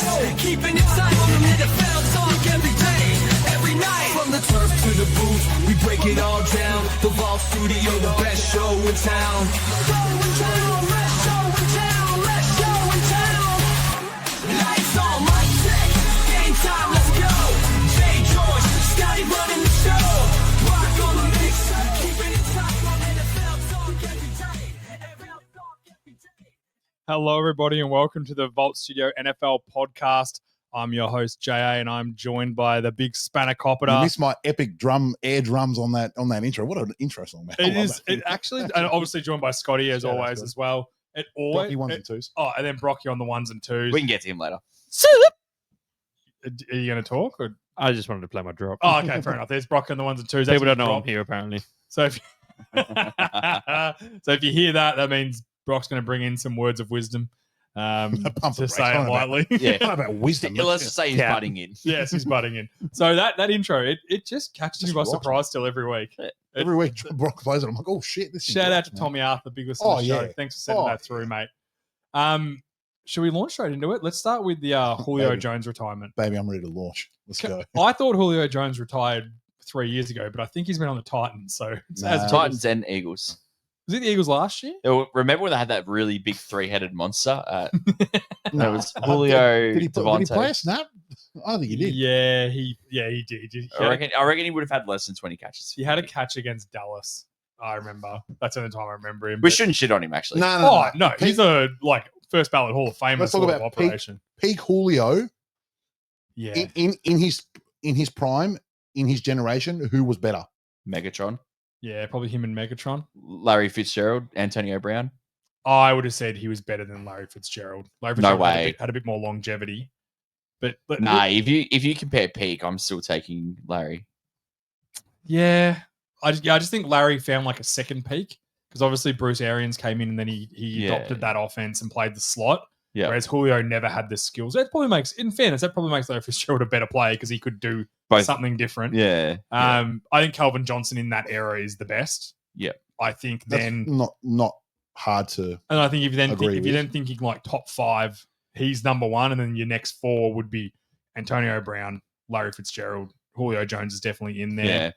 Keeping it tight on the NFL talk every day, every night. From the turf to the booth, we break it all down. The Vault Studio, the best show in town. Let's show in town. Lights on, mic check, game time, let's go. Jay George, Scotty running the show. Rock on the mix, keeping it tight on NFL talk every day, every day. Hello, everybody, and welcome to the Vault Studio NFL podcast. I'm your host, JA, and I'm joined by the big You Spanakopter. missed my epic air drums on that intro. What an intro song, man. It actually, and obviously joined by Scotty as Shout out, always Scotty. as well. It always Brocky ones and twos. Oh, and then Brocky on the ones and twos. We can get to him later. Are you going to talk? Or? I just wanted to play my drop. Oh, okay, fair enough. There's Brocky on the ones and twos. People That's don't know I'm Brock. here, apparently. So if so if you hear that, that means Brock's going to bring in some words of wisdom. Pump the To brakes. say I it don't know about- lightly. Yeah. I don't know about wisdom. Let's just say he's Yeah. butting in. Yes, he's butting in. So that intro, it just catches Just me by rocks, surprise still every week. Every week, Brock plays it. I'm like, oh, shit. This Shout out to man. Tommy Arthur, big listener Oh, to the show. yeah. Thanks for sending Oh, that through, mate. Should we launch straight into it? Let's start with the Julio Baby. Jones retirement. Baby, I'm ready to launch. Let's go. I thought Julio Jones retired 3 years ago, but I think he's been on the Titans. So it's Nah. as good Titans as- and Eagles. Was it the Eagles last year? Remember when they had that really big three-headed monster? That Nah. was Julio, Did he play Devontae. a snap? I don't think he did. Yeah, he did. I reckon he would have had less than 20 catches. He had a catch against Dallas. I remember. That's the only time I remember him. We but- shouldn't shit on him, actually. No. No, he's a first ballot Hall of Famer Let's talk sort of about peak- operation. Peak Julio Yeah. in his prime, in his generation, who was better? Megatron, Yeah, probably him and Megatron. Larry Fitzgerald, Antonio Brown. I would have said he was better than Larry Fitzgerald. Larry No Fitzgerald way. had a bit more longevity. But Nah, if you compare peak, I'm still taking Larry. yeah, I just think Larry found like a second peak because obviously Bruce Arians came in and then he Yeah. adopted that offense and played the slot. Yeah. Whereas Julio never had the skills. That probably makes, in fairness, that probably makes Larry Fitzgerald a better player because he could do Both. something different. Yeah. I think Calvin Johnson in that era is the best. Yeah. I think That's then, not hard to. and I think if you then agree if you're with. then thinking like top five, he's number one, and then your next four would be Antonio Brown, Larry Fitzgerald, Julio Jones is definitely in there, Yeah.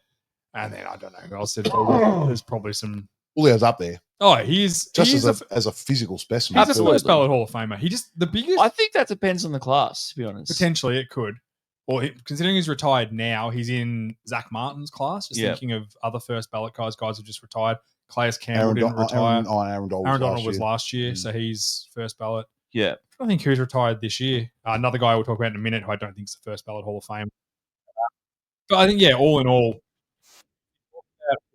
and then I don't know who else. There's probably some. Julio's up there Oh, he's just a as a physical specimen. he's a Absolutely. first ballot Hall of Famer. He just the biggest. I think that depends on the class, to be honest. Potentially, it could. Or considering he's retired now, he's in Zach Martin's class. Just Yeah. thinking of other first ballot guys who've just retired. Calais Campbell Aaron, didn't retire. Aaron Donald Aaron Donald was year. last year, Mm. so he's first ballot. Yeah. I think who's retired this year. Another guy we'll talk about in a minute who I don't think is the first ballot Hall of Fame. But I think, yeah, all in all,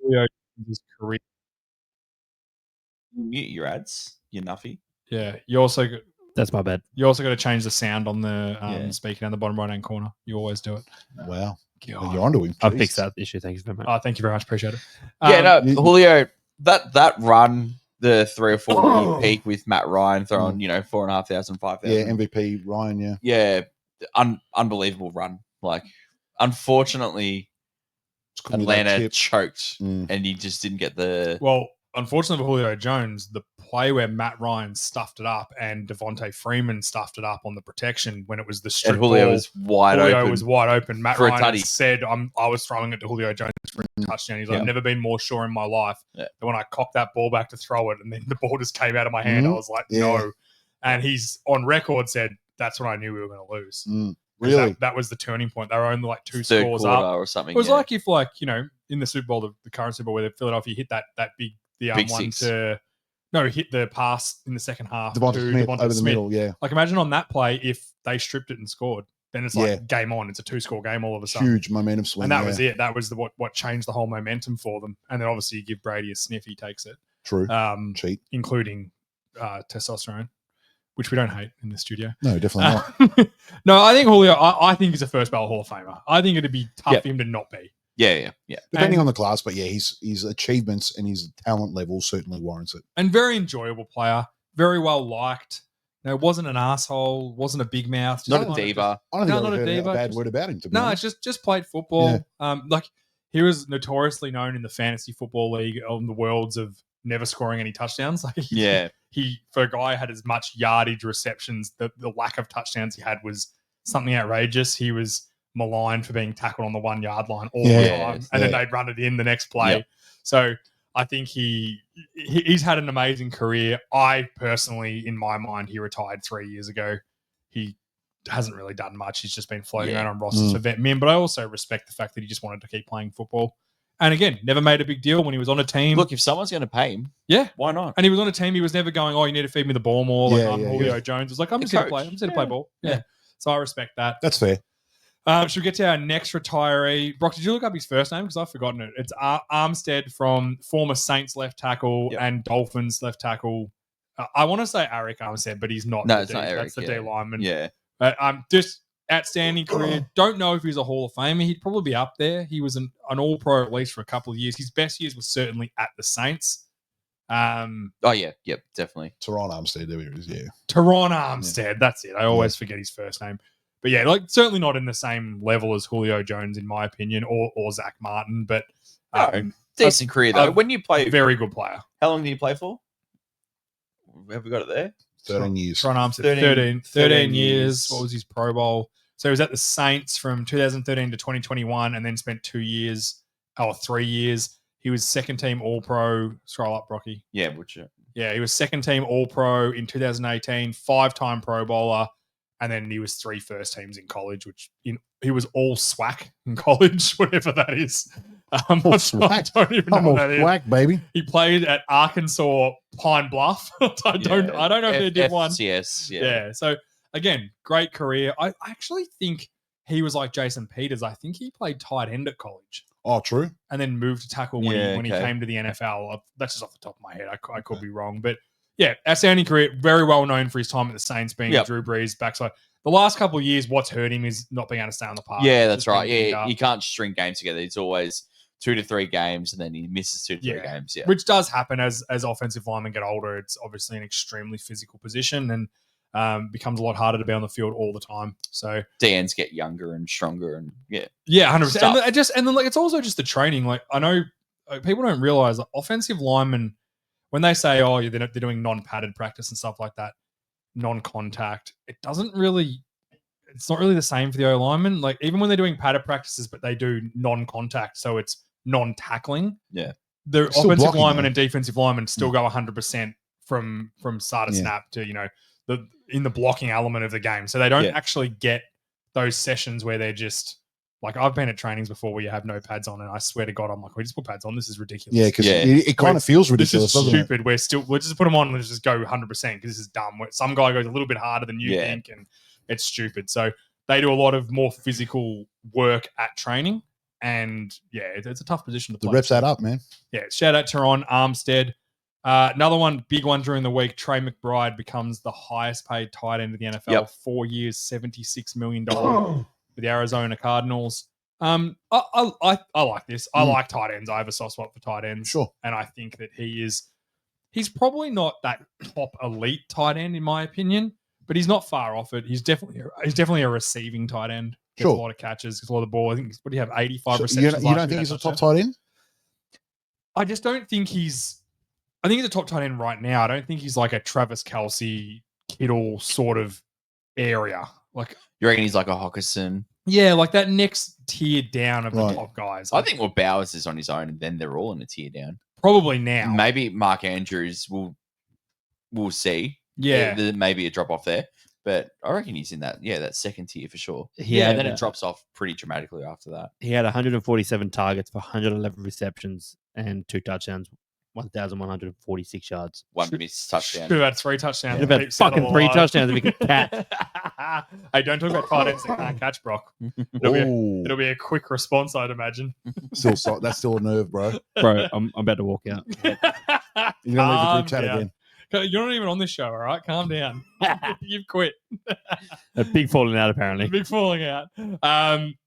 Julio Jones' career. Mute your ads, you nuffy. Yeah, you also got That's my bad. to change the sound on the Yeah. speaker down the bottom right hand corner. You always do it. Wow. God. You're onto him. I'll Jeez. fix that issue. Thank you very much. Oh, thank you very much. Appreciate it. Yeah, no, you- Julio, that run, the 3 or 4 year peak with Matt Ryan throwing, 4,500, 5,000. Yeah, MVP Ryan. Yeah. Yeah, unbelievable run. Like, unfortunately, Just couldn't get that Atlanta tip. choked Mm. and he just didn't get the. Well, unfortunately for Julio Jones, the play where Matt Ryan stuffed it up and Devontae Freeman stuffed it up on the protection when it was the strip And Julio ball. was wide Julio open. was wide open. Matt for a Ryan tutty. said, I was throwing it to Julio Jones for a touchdown. He's like, Yeah. I've never been more sure in my life Yeah. than when I cocked that ball back to throw it and then the ball just came out of my hand. I Mhm. was like, Yeah. no. And he's on record said, that's when I knew we were going to lose. Mm. 'Cause Really? That was the turning point. They were only like two third scores quarter up. or something. It was yeah. like if, in the Super Bowl, the current Super Bowl, where Philadelphia hit that big Big one six. hit the pass in the second half Devonta to Smith Devonta over the Smith. middle. Yeah. Like, imagine on that play if they stripped it and scored, then it's like Yeah. game on. It's a 2-score game all of a sudden, Huge momentum swing. and that yeah. was it. That was what changed the whole momentum for them. And then obviously you give Brady a sniff, he takes it, True. including Cheat. testosterone, which we don't hate in the studio. No, definitely not. No, I think Julio. I think he's a first ballot Hall of Famer. I think it'd be tough Yeah. for him to not be. Yeah. Depending And- on the class, but yeah, his achievements and his talent level certainly warrants it. And very enjoyable player, very well liked. Wasn't an asshole, wasn't a big mouth. just Not a kind of diva. I don't No, think not I've a heard diva, a bad just- word about him. To be No, honest. just played football. Like he was notoriously known in the fantasy football league on the worlds of never scoring any touchdowns. Like he for a guy who had as much yardage receptions, the lack of touchdowns he had was something outrageous. He was maligned for being tackled on the 1 yard line all the time, and then they'd run it in the next play. Yep. So I think he's had an amazing career. I personally, in my mind, he retired 3 years ago. He hasn't really done much. He's just been floating around on rosters for vet min. But I also respect the fact that he just wanted to keep playing football. And again, never made a big deal when he was on a team. Look, if someone's going to pay him, why not? And he was on a team. He was never going, "Oh, you need to feed me the ball more." Like Julio Jones was like, "I'm just here to play. I'm just here to play ball." Yeah. So I respect that. That's fair. Should we get to our next retiree? Brock, did you look up his first name? Because I've forgotten it. It's Armstead, from former Saints left tackle and Dolphins left tackle. I want to say Arik Armstead, but he's not. No, it's not Eric. That's the D lineman. Yeah. Just outstanding career. Don't know if he's a Hall of Famer. He'd probably be up there. He was an All-Pro at least for a couple of years. His best years was certainly at the Saints. Yep, definitely. Teron Armstead, there it is, Teron Armstead, that's it. I always forget his first name. But yeah, like certainly not in the same level as Julio Jones, in my opinion, or Zach Martin. But decent career though. When you play, very good player. How long did you play for? Have we got it there? 13 years. Teron Armstead, 13 years. What was his Pro Bowl? So he was at the Saints from 2013 to 2021, and then spent 3 years. He was second team All-Pro. Scroll up, Brocky. Yeah, which yeah, he was second team All-Pro in 2018, 5-time Pro Bowler, and then he was 3 first teams in college, which he was all SWAC in college, whatever that is. I don't even know what that is. Whack, baby. He played at Arkansas Pine Bluff. I don't know if they did one. Yes, yeah. So again, great career. I actually think he was like Jason Peters. I think he played tight end at college. Oh, true. And then moved to tackle when he came to the NFL. That's just off the top of my head. I could be wrong, but yeah, outstanding career. Very well known for his time at the Saints, being Drew Brees backside. The last couple of years, what's hurt him is not being able to stay on the park. Yeah, that's right. Yeah, you can't string games together. It's always 2 to 3 games, and then he misses 2 to 3 games. Yeah, which does happen as offensive linemen get older. It's obviously an extremely physical position, and becomes a lot harder to be on the field all the time. So DNs get younger and stronger, and 100%. And then like it's also just the training. Like I know people don't realize that offensive linemen, when they say, "Oh, they're doing non-padded practice and stuff like that," non-contact, it's not really the same for the O-lineman. Like even when they're doing padded practices, but they do non-contact, so it's non-tackling. Yeah, the offensive linemen and defensive linemen still go 100% from start to snap to in the blocking element of the game. So they don't actually get those sessions where they're just like, I've been at trainings before where you have no pads on, and I swear to God, I'm like, we just put pads on. This is ridiculous. Yeah, because it kind of feels ridiculous. This is stupid. We'll just put them on and just go 100% because this is dumb. Some guy goes a little bit harder than you think, and it's stupid. So they do a lot of more physical work at training, and it's a tough position to play. The reps add up, man. Yeah, shout out Teron Armstead. Another one, big one during the week, Trey McBride becomes the highest paid tight end of the NFL. 4 years, $76 million with the Arizona Cardinals. I like this. I like tight ends. I have a soft spot for tight ends. Sure. And I think that he's probably not that top elite tight end in my opinion, but he's not far off it. He's definitely a receiving tight end. Gets a lot of catches, gets a lot of the ball. I think, what do you have, 85 receptions? You don't think he's a top tight end? I just don't think I think he's a top tight end right now. I don't think he's like a Travis Kelce, Kittle sort of area. Like, you reckon he's like a Hawkinson? Yeah, like that next tier down of the top guys. I think Bowers is on his own, and then they're all in a tier down. Probably now. Maybe Mark Andrews we'll see. Yeah. There may be a drop off there. But I reckon he's in that second tier for sure. And then it drops off pretty dramatically after that. He had 147 targets for 111 receptions and 2 touchdowns, 1,146 yards. 1 missed touchdown. Should have had 3 touchdowns. Should have had fucking 3 touchdowns if he could catch. Hey, don't talk about tight ends that can't catch, Brock. It'll be a quick response, I'd imagine. That's still a nerve, bro. Bro, I'm about to walk out. You're going to leave the group chat again. You're not even on this show, all right? Calm down. You've quit. A big falling out, apparently. Big falling out.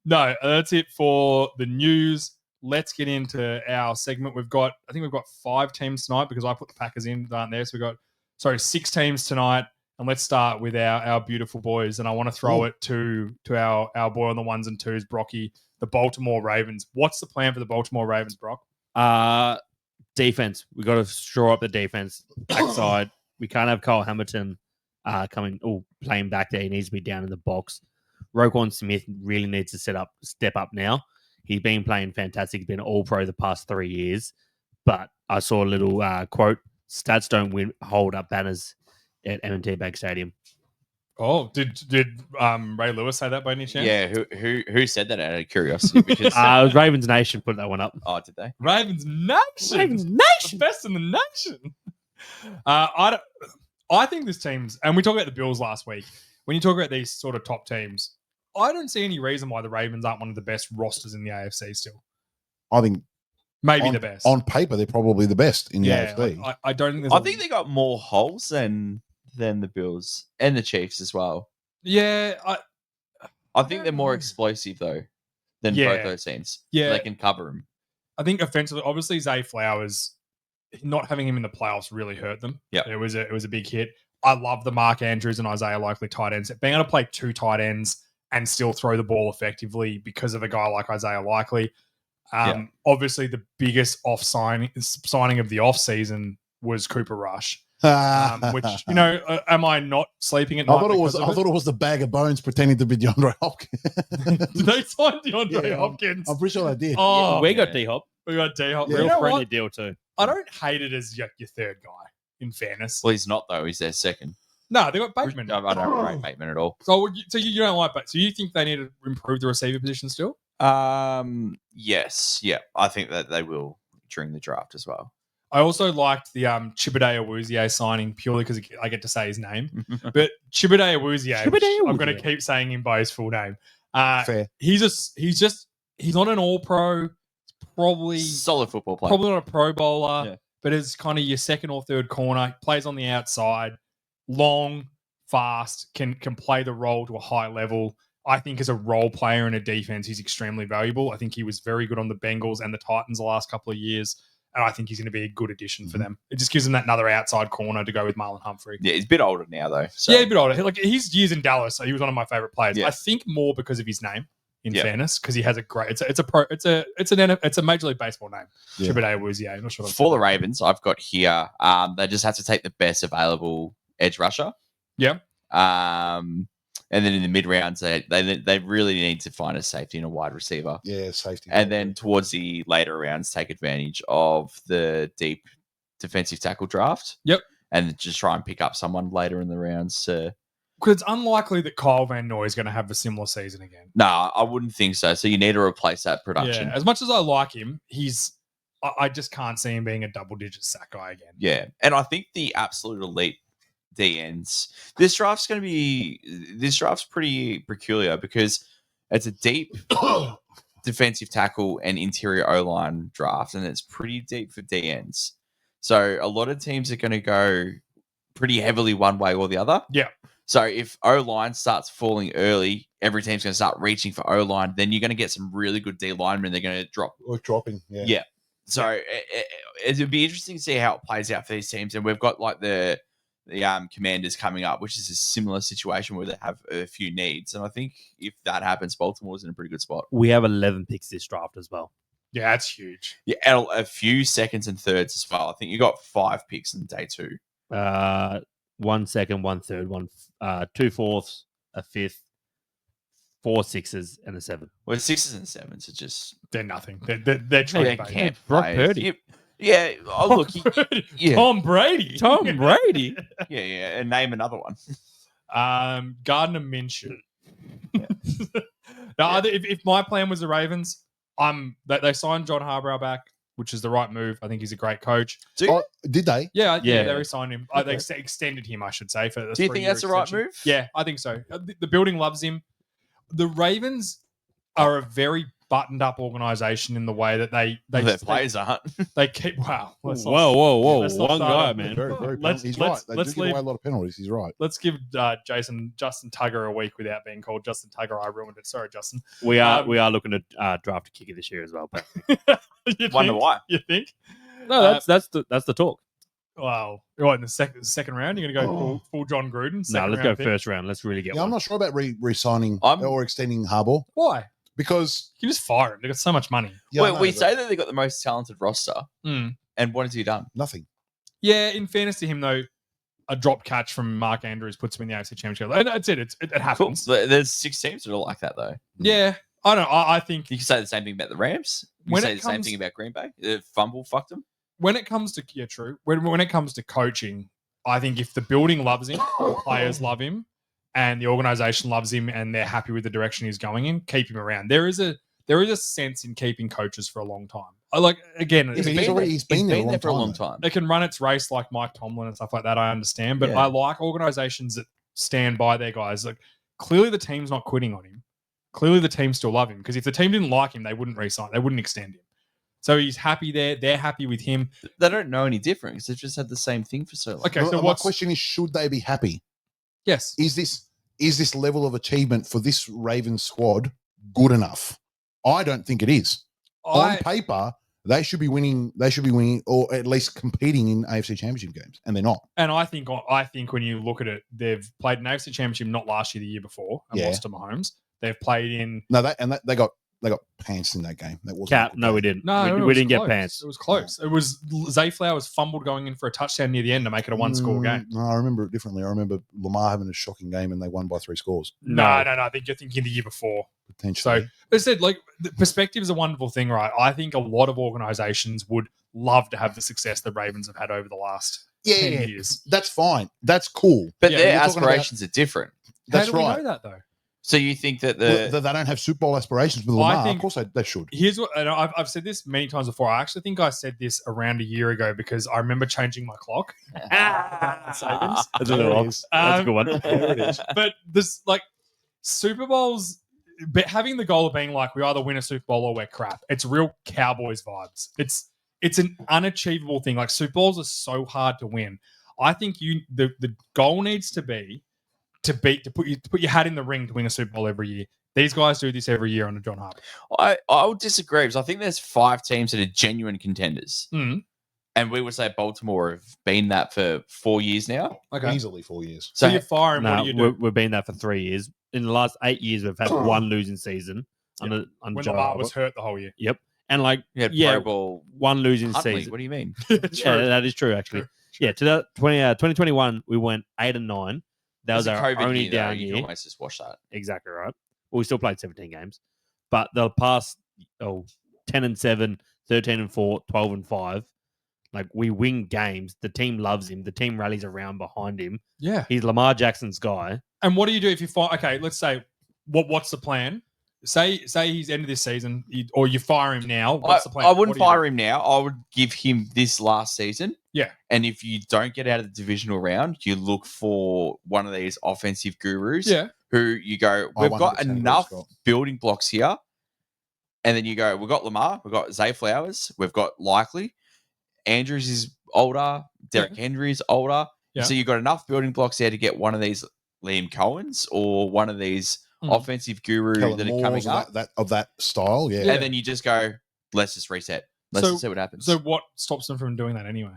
No, that's it for the news. Let's get into our segment. I think we've got 5 teams tonight because I put the Packers in that aren't there. So we've got 6 teams tonight. And let's start with our beautiful boys. And I want to throw it to our boy on the 1s and 2s, Brocky, the Baltimore Ravens. What's the plan for the Baltimore Ravens, Brock? defense. We got to shore up the defense backside. We can't have Kyle Hamilton playing back there. He needs to be down in the box. Roquan Smith really needs to step up now. He's been playing fantastic. He's been all pro the past 3 years. But I saw a little quote: "Stats don't hold up banners at M&T Bank Stadium." Oh, did Ray Lewis say that by any chance? Yeah, who said that out of curiosity? Because It was Ravens Nation put that one up. oh, did they? Ravens Nation. Ravens The Nation. best in the nation. I think this team's, and we talked about the Bills last week. When you talk about these sort of top teams, I don't see any reason why the Ravens aren't one of the best rosters in the AFC still. I think Maybe on, the best. on paper they're probably the best in the AFC. I don't think there's I think they got more holes than the Bills and the Chiefs as well. Yeah, I think they're more explosive though than Yeah. both those teams. Yeah. They can cover them. I think offensively, obviously Zay Flowers, not having him in the playoffs really hurt them. Yep. It was a big hit. I love the Mark Andrews and Isaiah Likely tight ends. Being able to play 2 tight ends and still throw the ball effectively because of a guy like Isaiah Likely. Obviously, the biggest signing of the off season was Cooper Rush, which am I not sleeping at night? I thought it was the bag of bones pretending to be DeAndre Hopkins. Did they sign DeAndre Hopkins? I'm pretty sure they did. Oh, We got D-Hop. we got D-Hop. Yeah. You Real know friendly what? deal too. I don't hate it as your third guy. In fairness, Well, he's not though. He's their second. no, they got Bateman. I don't rate Bateman at all. So you don't like Bateman? So you think they need to improve the receiver position still? Yes, yeah. I think that they will during the draft as well. I also liked the Chibadeye Awuzie signing purely because I get to say his name. But Chibadeye Awuzie, I'm going to keep saying him by his full name. Fair. He's not an all-pro. Probably Solid football player. Probably not a pro bowler, Yeah. but is kind of your second or third corner. Plays on the outside, long, fast, can play the role to a high level. I think as a role player in a defense, he's extremely valuable. I think he was very good on the Bengals and the Titans the last couple of years, and I think he's going to be a good addition for them. It just gives them that another outside corner to go with Marlon Humphrey. Yeah, he's a bit older now though. So. Yeah, a bit older. Like his years in Dallas, so he was one of my favorite players. Yeah. I think more because of his name. In Yeah. fairness, because he has a great, it's a Major League Baseball name. Yeah. Chibadeye Awuzie. I'm not sure. For the Ravens, I've got here. They just have to take the best available edge rusher. Yeah. And then in the mid rounds, they really need to find a safety and a wide receiver. Yeah, safety. And then towards the later rounds, take advantage of the deep defensive tackle draft. Yep. And just try and pick up someone later in the rounds to. Because it's unlikely that Kyle Van Noy is going to have a similar season again. No, I wouldn't think so. So you need to replace that production. Yeah, as much as I like him, I just can't see him being a double-digit sack guy again. Yeah. And I think the absolute elite DNs, this draft's pretty peculiar because it's a deep defensive tackle and interior O-line draft, and it's pretty deep for DNs. So a lot of teams are going to go pretty heavily one way or the other. Yeah. So if O-line starts falling early, every team's going to start reaching for O-line. Then you're going to get some really good D linemen. They're going to drop. Or dropping. Yeah. Yeah. So it'll be interesting to see how it plays out for these teams. And we've got like the Commanders coming up, which is a similar situation where they have a few needs. And I think if that happens, Baltimore's in a pretty good spot. We have 11 picks this draft as well. Yeah, that's huge. Yeah, and a few seconds and thirds as well. I think you got 5 picks in day 2. 1 second, 1 third, 2 fourths, a fifth, 4 sixes, and a 7. Well, 6s and 7s are just They're nothing. They're true. they baby. can't Brock play. Purdy. Yeah. Oh, look. Yeah. Tom Brady. Tom Brady. Yeah. And name another one. Gardner Minshew. No, if my plan was the Ravens, they signed John Harbaugh back, which is the right move. I think he's a great coach. Oh, did they? Yeah, Yeah. they re-signed him. They extended him, I should say. For Do you think that's the right move? Yeah, I think so. The building loves him. The Ravens are a very buttoned-up organization in the way that Their players aren't. they keep. Wow. let's not- Whoa. let's not One start guy, on- man. Very Let's- he's let's- right. They let's do give away leave- a lot of penalties. He's right. Let's give Justin Tugger a week without being called Justin Tugger. I ruined it. Sorry, Justin. We are looking to draft a kicker this year as well. But You Wonder think? why. You think? no, that's the talk. Wow. Right, in the second round, you're going to go full John Gruden? No, Second let's go round pick? first round. Let's really get Yeah, I'm one. not sure about re-signing I'm- or extending Harbaugh Why? because You can just fire him. They've got so much money. yeah, I Well, know, we but- say that they've got the most talented roster. Mm. And what has he done? Nothing. Yeah, in fairness to him, though, a drop catch from Mark Andrews puts him in the AFC Championship. And that's it. It Cool. happens. There's 6 teams that are like that, though. Yeah. I don't know. I think You can say the same thing about the Rams. You When can say it the same comes- thing about Green Bay. The fumble fucked them. when it comes to true. When it comes to coaching, I think if the building loves him, the players love him, and the organization loves him, and they're happy with the direction he's going in, keep him around. There is a sense in keeping coaches for a long time. I like again, Yeah, it's- but he's been there for a long though. time. it can run its race like Mike Tomlin and stuff like that. I understand, but Yeah. I like organizations that stand by their guys. Like clearly, the team's not quitting on him. Clearly, the team still love him because if the team didn't like him, they wouldn't re-sign. They wouldn't extend him. So he's happy there. They're happy with him. They don't know any different because they've just had the same thing for so long. Okay, so My what's question is, should they be happy? yes? Is this level of achievement for this Ravens squad good enough? I don't think it is. On paper, they should be winning. They should be winning, or at least competing in AFC Championship games, and they're not. And I think when you look at it, they've played an AFC Championship not last year, the year before, and Yeah. lost to Mahomes. They've played in No, they got pants in that game. That wasn't Cap. a good No, game. we didn't. no, we it was didn't get close. pants. It was close. It was Zay Flowers fumbled going in for a touchdown near the end to make it a one-score game. No, I remember it differently. I remember Lamar having a shocking game and they won by 3 scores No. I think you're thinking the year before. potentially. So, as I said, like the perspective is a wonderful thing, right? I think a lot of organizations would love to have the success the Ravens have had over the last 10 years. That's fine. That's cool. But Yeah, their you're talking about- aspirations are different. That's How do we right. know that though? So you think that They don't have Super Bowl aspirations with I Lamar. think- Of course, they should. Here's what and I've said this many times before. I actually think I said this around a year ago because I remember changing my clock. That's a little off. That's a good one. There it is. But this like Super Bowls, but having the goal of being like we either win a Super Bowl or we're crap. It's real Cowboys vibes. It's an unachievable thing. Like Super Bowls are so hard to win. I think the goal needs to be to put your hat in the ring to win a Super Bowl every year. These guys do this every year under John Harbaugh. I would disagree because I think there's 5 teams that are genuine contenders. Mm. And we would say Baltimore have been that for 4 years now. Okay. Easily 4 years. So So you fire him. No, What do you do? we've been there for 3 years. In the last 8 years, we've had one losing season under When Joe Lamar Harbaugh. was hurt the whole year. And like, you had yeah, Pro Bowl one losing Huntley. season. What do you mean? Yeah, that is true, actually. True. Yeah, to that 2021, we went 8-9. That was It's a our COVID only year, though. down You year. can almost just watch that. Exactly right. Well, we still played 17 games, but the past 10-7, 13-4, 12-5. Like we win games. The team loves him. The team rallies around behind him. Yeah. He's Lamar Jackson's guy. And what do you do if you fire? Okay, let's say what's the plan? Say he's end of this season, or you fire him now. What's the plan? I wouldn't fire him now. I would give him this last season. Yeah. And if you don't get out of the divisional round, you look for one of these offensive gurus Yeah. who you go, I we've got 100% agree, enough Scott. building blocks here. And then you go, we've got Lamar, we've got Zay Flowers, we've got Likely. Andrews is older. Derrick Henry is older. Yeah. So you've got enough building blocks there to get one of these Liam Cohens or one of these offensive guru Kellen that are Moore's coming up. of that style, yeah. Yeah. And then you just go, let's just reset. Let's So- just see what happens. So what stops them from doing that anyway?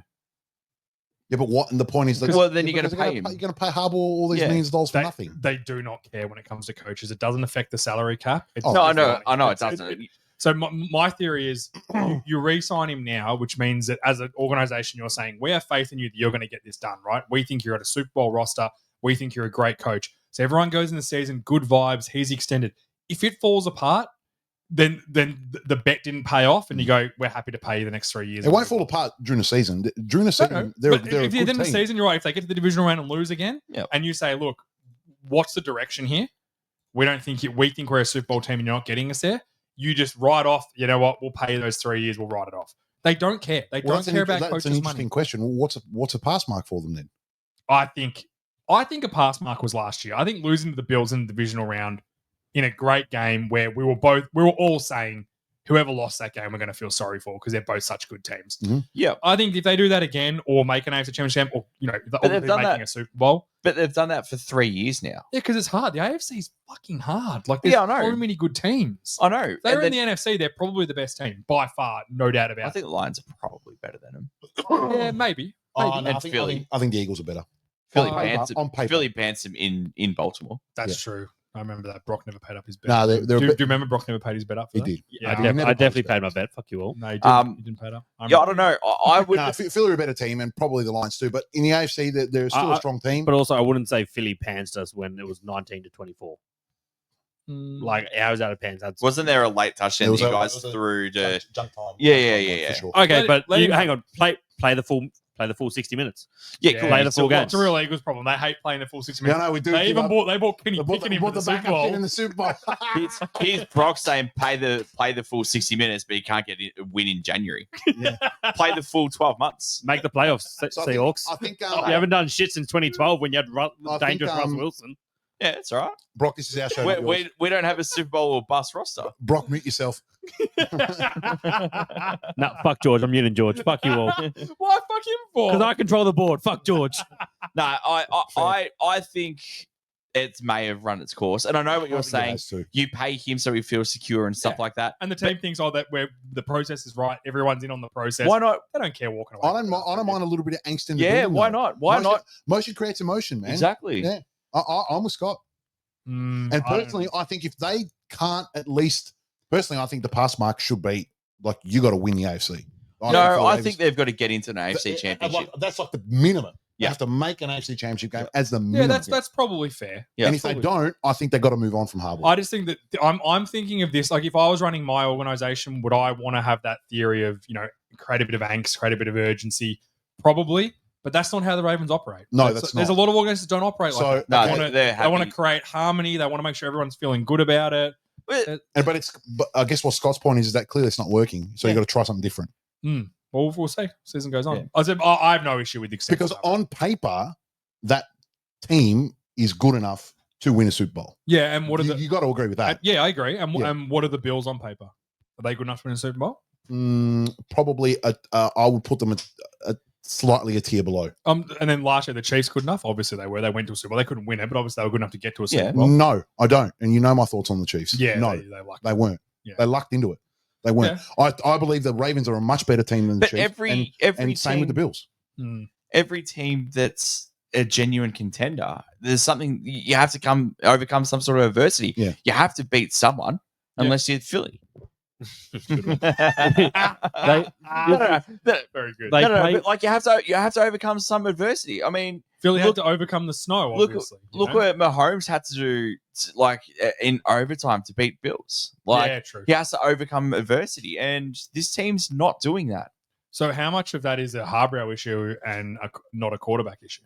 Yeah, but what? And the point is, that Well, then you're because gonna pay they're him. You're going to pay Harbaugh all these Yeah. millions of dollars for They, nothing. they do not care when it comes to coaches. It doesn't affect the salary cap. It's Oh, no, just I know it It's- doesn't. So my theory is you re-sign him now, which means that as an organization, you're saying we have faith in you that you're going to get this done, right? We think you're at a Super Bowl roster. We think you're a great coach. So everyone goes in the season, good vibes. He's extended. If it falls apart, then the bet didn't pay off, and you go, we're happy to pay you the next 3 years. It won't fall apart during the season. During the No, season, no. they're But a if good you're in the team. season, you're right. If they get to the divisional round and lose again, Yep. and you say, look, what's the direction here? We don't think we think we're a Super Bowl team and you're not getting us there. You just write off, you know what, we'll pay you those 3 years, we'll write it off. They don't care. They Well, don't care about that's coaches' an money. interesting question. Well, what's a pass mark for them then? I think a pass mark was last year. I think losing to the Bills in the divisional round in a great game where we were all saying whoever lost that game we're going to feel sorry for because they're both such good teams. Yeah. I think if they do that again or make an AFC Championship or they've done making that. a Super Bowl. But they've done that for 3 years now. Yeah, because it's hard. The AFC is fucking hard. Like there's Yeah, I know. so many good teams. I know. If they're And in then- the NFC, they're probably the best team by far, no doubt about I it. think the Lions are probably better than them. Yeah, maybe. Oh, Maybe. no, And I think, Philly. I think the Eagles are better. Philly On paper, bans on paper. Philly bans them in Baltimore. That's true. I remember that Brock never paid up his bet. No, they're a do bit- you remember Brock never paid his bet up? For He that? did. Yeah, I, I def- never I paid definitely his paid bet. my bet. Fuck you all. No, he didn't. He didn't pay it up. Yeah, I don't know. I would. No, Philly are a better team, and probably the Lions too. But in the AFC, they're still a strong team. But also, I wouldn't say Philly pantsed us when it was 19-24. Like hours out of pants. That's Wasn't there a late touchdown that you guys There was a threw to? junk time. Yeah. For sure. okay. But let him- hang on. Play the full 60 minutes. Yeah, cool. Play the full game. It's a real Eagles problem. They hate playing the full 60 Yeah, minutes. no, we do. They give even up- bought Kenny they bought Pickett in the for the Super backup kid in Bowl. the Super Bowl. Here's Brock saying play the full 60 minutes, but you can't get a win in January. Yeah. Play the full 12 months. Make the playoffs, So Seahawks. I think You haven't done shit since 2012 when you had I dangerous think, Russ Wilson. Yeah, that's all right. Brock, this is our show. not yours. We don't have a Super Bowl or bust roster. Brock, mute yourself. No, fuck George. I'm muting George. Fuck you all. Why fuck him for? Because I control the board. Fuck George. No, I think it may have run its course, and I know what you're I think it saying. has to. You pay him so he feels secure and stuff Yeah. like that. And the team thinks, that where the process is right, everyone's in on the process. Why not? They don't care walking away. I don't mind a little bit of angst in the Yeah, building, why though. not? Why not? Motion creates emotion, man. Exactly. Yeah. I'm with Scott. And personally, I think if they can't at least, I think the pass mark should be like you got to win the AFC. I think they've got to get into an AFC championship. That's like the minimum. You Yeah. have to make an AFC championship game as the Yeah, minimum. that's probably fair. Yeah. And if they don't, I think they've got to move on from Harbaugh. I just think that I'm thinking of this like if I was running my organization, would I want to have that theory of create a bit of angst, create a bit of urgency? Probably, but that's not how the Ravens operate. No, that's There's not. a lot of organizations that don't operate So- like that. No, They wanna- they're They want happy. to create harmony. They want to make sure everyone's feeling good about it. But I guess what Scott's point is that clearly it's not working. So you got to try something different. Well, we'll see. Season goes on. Yeah. I have no issue with the extent Because of that. on paper, that team is good enough to win a Super Bowl. Yeah, and what are the? You got to agree with that. Yeah, I agree. And Yeah. and what are the Bills on paper? Are they good enough to win a Super Bowl? Probably, I would put them slightly a tier below. And then last year the Chiefs good enough. Obviously they were. They went to a Super Bowl. They couldn't win it, but obviously they were good enough to get to a Super Yeah. Bowl. No, I don't. And you know my thoughts on the Chiefs. Yeah, no, they lucked. they weren't. Yeah. They lucked into it. They weren't. I believe the Ravens are a much better team than the But Chiefs. every and same team, with the Bills. every team that's a genuine contender, there's something you have to overcome some sort of adversity. Yeah. You have to beat someone, Yeah. unless you're Philly. They- No, Very good. They no, play- but like you have to overcome some adversity. I mean, Philly look- had to overcome the snow. look Obviously, look what Mahomes had to do, in overtime to beat Bills. Like yeah, true. he has to overcome adversity, and this team's not doing that. So how much of that is a Harbaugh issue and not a quarterback issue?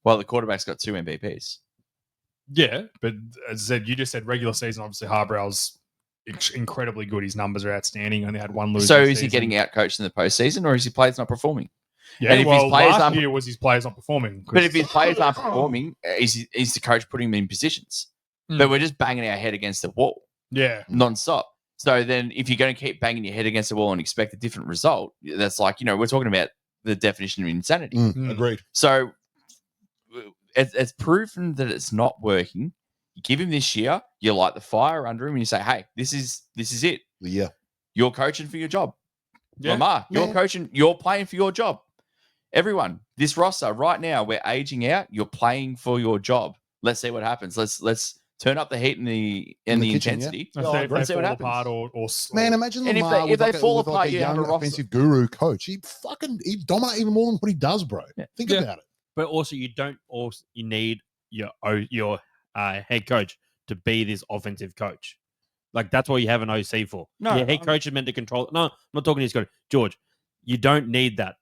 Well, the quarterback's got 2 MVPs. Yeah, but as I said, you just said regular season. Obviously, Harbaugh's incredibly good. His numbers are outstanding. Only had one losing So is season. he getting outcoached in the postseason, or is his players not performing? Yeah, and if his well, players last aren't- year was his players not performing. But if his players aren't performing, is the coach putting them in positions? Hmm. But we're just banging our head against the wall yeah, non-stop. So then if you're going to keep banging your head against the wall and expect a different result, that's like, we're talking about the definition of insanity. Agreed. So it's proven that it's not working. You give him this year, you light the fire under him and you say, hey, this is it. Yeah. You're coaching for your job. yeah. Lamar, you're Yeah. coaching, you're playing for your job. Everyone, this roster right now, we're aging out. You're playing for your job. Let's see what happens. Let's turn up the heat and the kitchen, yeah. intensity. Let's Yeah, see I if agree. they See what fall happens. apart or Man, imagine And if Lamar they- if with they like fall with apart, like a you have young a roster. offensive guru coach. He dominate even more than what he does, bro. Yeah. Think Yeah. about it. But also, you need your head coach to be this offensive coach. Like that's what you have an OC for. No, your head coach is meant to control. No, I'm not talking to his coach, George. You don't need that.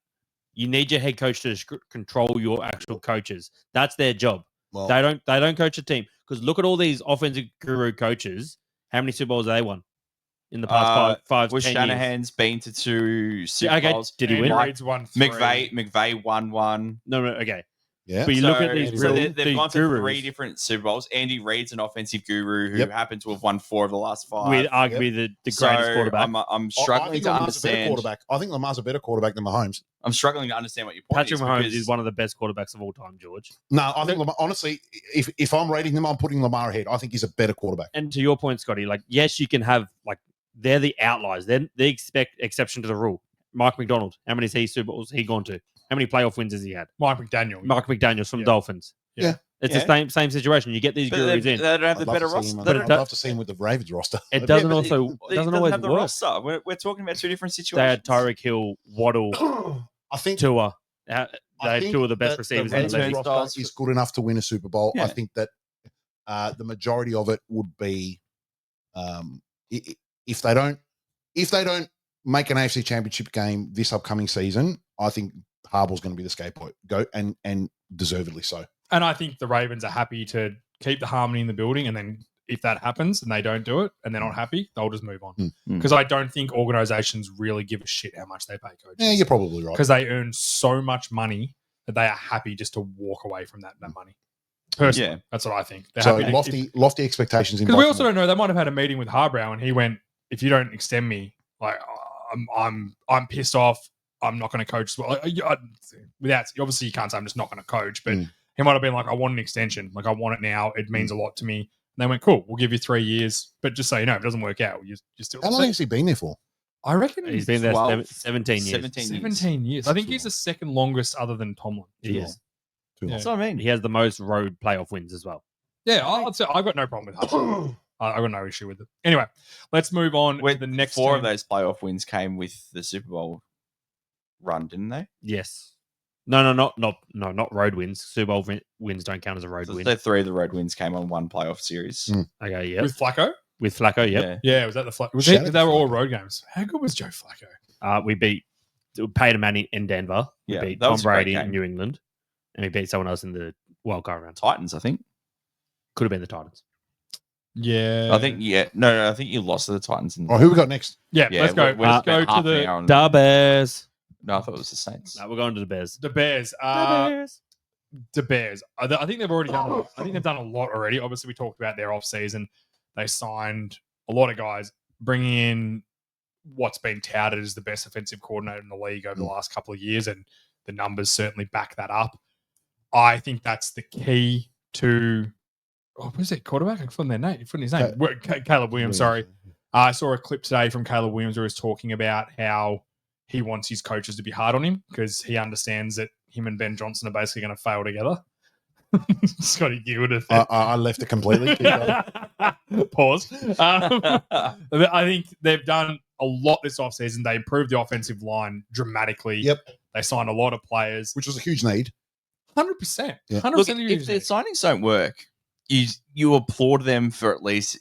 You need your head coach to control your actual coaches. That's their job. Well, They don't coach a team because look at all these offensive guru coaches. How many Super Bowls have they won in the past five Was 10 Shanahan's been to 2 Super Okay, Bowls? did he Andy win? Reid's won 3. McVay won 1. years? No, okay. yeah. But you look at these so real they've these gone to gurus 3 different Super Bowls. Andy Reid's an offensive guru who Yep. happened to have won 4 of the last 5. with arguably the greatest So quarterback. I'm I struggling think to Lamar's a better understand. quarterback. I think Lamar's a better quarterback than Mahomes. I'm struggling to understand what your point Patrick is. Mahomes because- is one of the best quarterbacks of all time, George. No, I think Lamar, honestly, if I'm rating them, I'm putting Lamar ahead. I think he's a better quarterback. And to your point, Scotty, like yes, you can have like they're the outliers. They're the exception to the rule. Mike McDonald, how many Super Bowls has he gone to? How many playoff wins has he had? Mike McDaniel. Mike McDaniels from Yeah. Dolphins. Yeah. It's Yeah. the same situation. You get these But gurus they in. don't have I'd the love better to see him. roster. I'd love to see him with the Ravens roster. It doesn't but also it doesn't doesn't always have the work. roster. We're talking about two different They situations. had Tyreek Hill, Waddle, I think Tua. They I had think two of the best that receivers the in the Ravens league. roster is good enough to win a Super Bowl. I Yeah. think that the majority of it would be if they don't make an AFC Championship game this upcoming season. I think Harbaugh's going to be the scapegoat, and deservedly so. And I think the Ravens are happy to keep the harmony in the building, and then if that happens and they don't do it and they're not happy, they'll just move on. Because I don't think organizations really give a shit how much they pay coaches. Yeah, you're probably right. Because they earn so much money that they are happy just to walk away from that money. Personally, Yeah. That's what I think. They're So happy lofty expectations in because we Baltimore. also don't know. They might have had a meeting with Harbaugh, and he went, "If you don't extend me, like I'm pissed off. I'm not going to coach." Well, without obviously you can't say I'm just not going to coach, but he might have been like, "I want an extension. Like I want it now. It means a lot to me." And they went, "Cool, we'll give you 3 years, but just so you know, if it doesn't work out, you still." How long has he been there for? I reckon He's been there 17 years. 17 years. I think he's the second longest, other than Tomlin. He is. Too long. That's what I mean. He has the most road playoff wins as well. Yeah, I'd say I've got no problem with that. I've got no issue with it. Anyway, let's move on to the next 4 team. of those playoff wins came with the Super Bowl run, didn't they? Yes. No, not road wins. Super Bowl wins don't count as a road So win. 3 of the road wins came on one playoff series. Okay, yeah. With Flacco. With Flacco, yep. Yeah, was that the Flacco? Shout out They to were all Flacco. road games. How good was Joe Flacco? We beat Peyton Manning in Denver. We Yeah, beat that Tom was a great Brady in game. New England. And we beat someone else in the wild card round. Titans, I think. Could have been the Titans. Yeah, I think no, I think you lost to the Titans. Oh, who we got next? Yeah, Yeah, let's go. we Let's spent go to half an the hour on- The Bears. No, I thought it was the Saints. No, we're going to the Bears. the Bears. Bears. The Bears. I think they've already done. I think they've done a lot already. Obviously, we talked about their off season. They signed a lot of guys, bringing in what's been touted as the best offensive coordinator in the league over the last couple of years, and the numbers certainly back that up. I think that's the key to. Oh, what is it? Quarterback? I forgot their name. Forgot his name. Caleb Williams. Sorry. I saw a clip today from Caleb Williams where he was talking about how he wants his coaches to be hard on him because he understands that him and Ben Johnson are basically going to fail together. Scotty Gilwood. I left it completely. Keep going. Pause. I think they've done a lot this offseason. They improved the offensive line dramatically. Yep. They signed a lot of players. Which was a huge need. 100%. Yeah. 100% Look, if their signings don't work, you applaud them for at least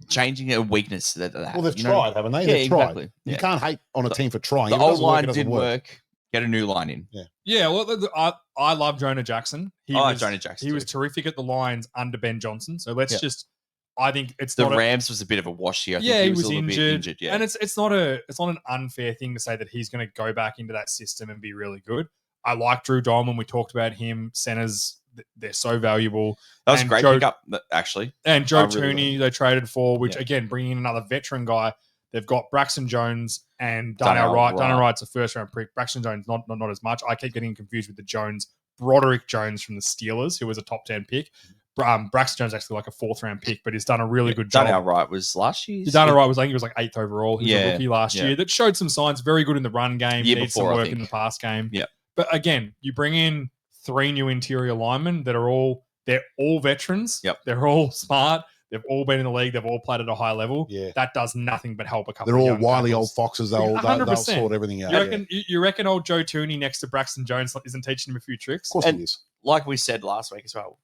changing a weakness that they have. Well, they've you know? tried, haven't they? Yeah, They've tried. exactly. You Yeah. can't hate on a team for trying. The If it old doesn't work, line it doesn't didn't work. Get a new line in. Yeah, well, I love Jonah Jackson. I like Jonah Jackson He was too. terrific at the Lions under Ben Johnson. So let's Yeah. just. I think it's The not Rams was a bit of a wash here. I think he was was a little bit injured. Yeah. and it's not an unfair thing to say that he's going to go back into that system and be really good. I like Drew Dolman. We talked about him. Centers, they're so valuable. That was a and great Joe- pickup, actually. And Joe I really Tooney, they traded for, which Yeah. again, bringing in another veteran guy. They've got Braxton Jones and Darnell Darnell Wright. Wright. Darnell Wright's a first round pick. Braxton Jones, not as much. I keep getting confused with the Jones. Broderick Jones from the Steelers, who was a top 10 pick. Braxton Jones actually like a 4th round pick, but he's done a really good job. Darnell Wright was last year. Darnell Wright was, I think he was like 8th overall. He was Yeah, a rookie last yeah. year that showed some signs, very good in the run game, Year needs some before, I work think. in the pass game. Yeah. But again, you bring in 3 new interior linemen that are they're all veterans. Yep. They're all smart. They've all been in the league. They've all played at a high level. Yeah. That does nothing but help a couple They're of all young wily tackles. old foxes. They'll 100%. sort everything out. You reckon old Joe Tooney next to Braxton Jones isn't teaching him a few tricks? Of course And- he is. Like we said last week as well,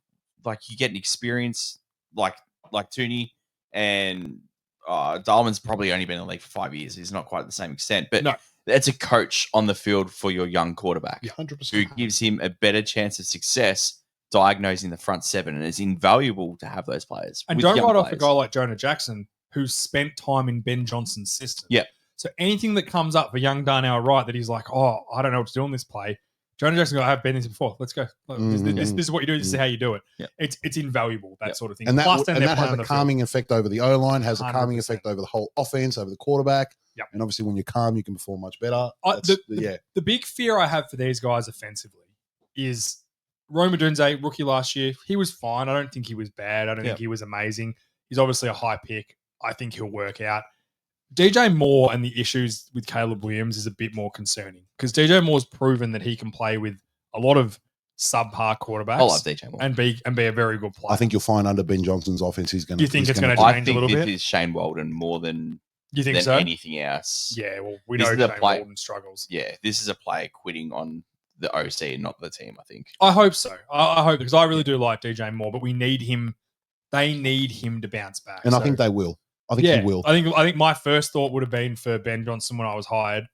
like you get an experience like Tooney and Dahlman's probably only been in the league for 5 years. He's not quite at the same extent, but No. it's a coach on the field for your young quarterback Yeah, who 100%. gives him a better chance of success diagnosing the front seven, and it's invaluable to have those players. And with don't young write off a players. guy like Jonah Jackson, who's spent time in Ben Johnson's system. Yeah. So anything that comes up for young Darnell Wright that he's like, oh, I don't know what to do on this play. Jonah Jackson, I have been this before. Let's go. This is what you do. This is how you do it. Yeah. It's invaluable, that Yeah. sort of thing. And that, Plus, then and they're that playing has on a the field. calming effect over the O-line, has a calming 100%. effect over the whole offense, over the quarterback. Yep. And obviously when you're calm, you can perform much better. The big fear I have for these guys offensively is Rome Odunze, rookie last year. He was fine. I don't think he was bad. I don't think he was amazing. He's obviously a high pick. I think he'll work out. DJ Moore and the issues with Caleb Williams is a bit more concerning because DJ Moore's proven that he can play with a lot of subpar quarterbacks. I love DJ Moore. and be a very good player. I think you'll find under Ben Johnson's offense, he's going to. You think it's gonna I change a think little this bit? is Shane Walden more than You think than so? anything else. Yeah, well, we This know is a Shane play- Walden struggles. Yeah, this is a player quitting on the OC, not the team. I think. I hope so. I hope, because I really do like DJ Moore, but we need him. They need him to bounce back. And I So, think they will. I think he will. I think my first thought would have been for Ben Johnson when I was hired.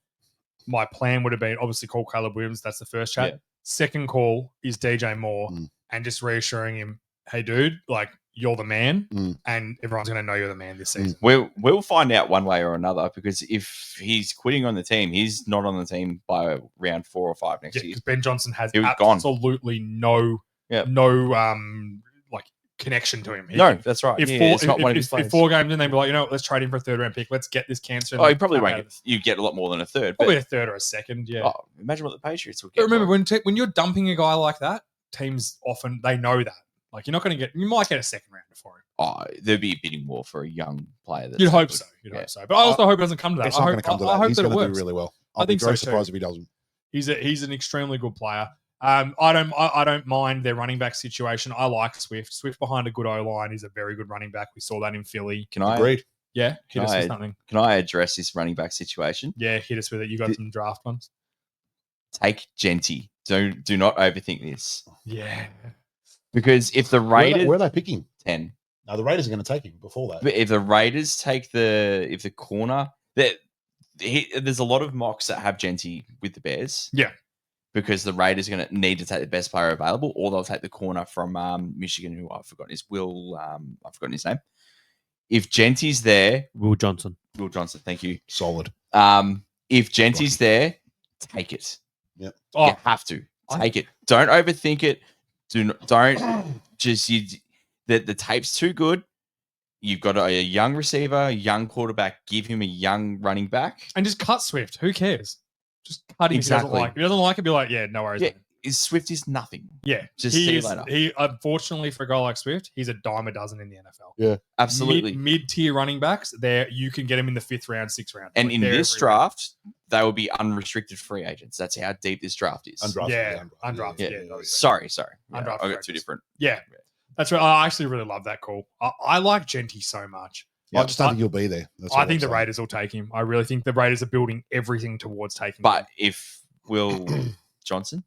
My plan would have been obviously call Caleb Williams. That's the first chat. Yeah. Second call is DJ Moore, and just reassuring him, "Hey, dude, like you're the man, and everyone's going to know you're the man this season." We'll find out one way or another, because if he's quitting on the team, he's not on the team by round 4 or 5 next Yeah, year. because Ben Johnson has He was gone. absolutely no like connection to him. He No, can- that's right. If, Yeah, four, it's not one of his if players. 4 games in, they'd be like, you know what, let's trade him for a 3rd round pick. Let's get this cancer. Oh, he probably won't get. You get a lot more than a third. But Probably a 3rd or a 2nd. Yeah. oh, imagine what the Patriots would But get. remember, for him. when you're dumping a guy like that, teams often they know that. Like you're not going to get. You might get a 2nd rounder for him. Oh, there'd be a bidding war for a young player. That's You'd hope good. so. You'd Yeah. hope so. But I also hope it doesn't come to that. It's I not hope, going to come to I that. hope He's that it going to works. do really well. I I'll be think so very too. surprised if he doesn't. He's an extremely good player. I don't mind their running back situation. I like Swift. Swift behind a good O line is a very good running back. We saw that in Philly. Can I Agreed. Yeah, hit Can us I- with something. can I address this running back situation? Yeah, hit us with it. You got some draft ones. Take Genty. Do not overthink this, Yeah. because if the Where Raiders are they picking? 10, No, the Raiders are going to take him before that. but if the Raiders take the corner, there's a lot of mocks that have Genty with the Bears. Yeah. Because the Raiders are going to need to take the best player available, or they'll take the corner from Michigan, who I've forgotten his I've forgotten his name. If Genty's there, Will Johnson. Will Johnson, thank you. Solid. If Genty's there, take it. Oh, You have to take it. Don't overthink it. Don't just the tape's too good. You've got a young receiver, a young quarterback. Give him a young running back. and just cut Swift. Who cares? Just cut him. Exactly. If he doesn't like it, be like, yeah, no worries. Yeah, man. Swift is nothing. Yeah. Just see you is, later. He unfortunately for a guy like Swift, he's a dime a dozen in the NFL. Absolutely. Mid-tier running backs, there you can get him in the 5th round, 6th round. And Like, in they're this everywhere. draft, they will be unrestricted free agents. That's how deep this draft is. Undrafted. Yeah, undrafted. undrafted. Yeah. Yeah, no, Sorry. Yeah, Undrafted I got two free agents. different. Yeah, that's right. I actually really love that call. I like Genty so much. I just don't think he'll be there. That's I all think the I'm saying. Raiders will take him. I really think the Raiders are building everything towards taking him. But if Will Johnson,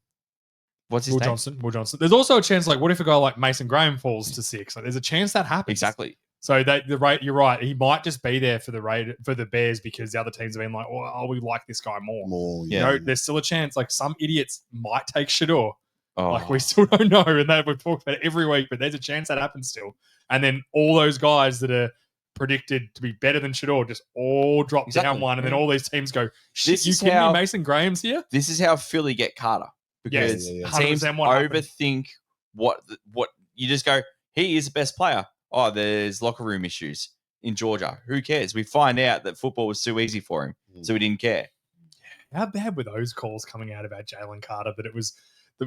what's his Will name? Johnson. There's also a chance, like, what if a guy like Mason Graham falls to 6? Like, there's a chance that happens. Exactly. So you're right. He might just be there for the Bears because the other teams have been like, oh, we like this guy more. More, You know, there's still a chance. Like some idiots might take Shador. Oh, Like we still don't know, and that we've talked about it every week, but there's a chance that happens still. And then all those guys that are predicted to be better than Shador just all drop Exactly. down one, and then all these teams go, shit, This you is kidding how- me? Mason Graham's here? this is how Philly get Carter, because Yeah. teams 100% what happened. overthink what you just go. He is the best player. Oh, there's locker room issues in Georgia. Who cares? We find out that football was too easy for him, so he didn't care. How bad were those calls coming out about Jalen Carter that it was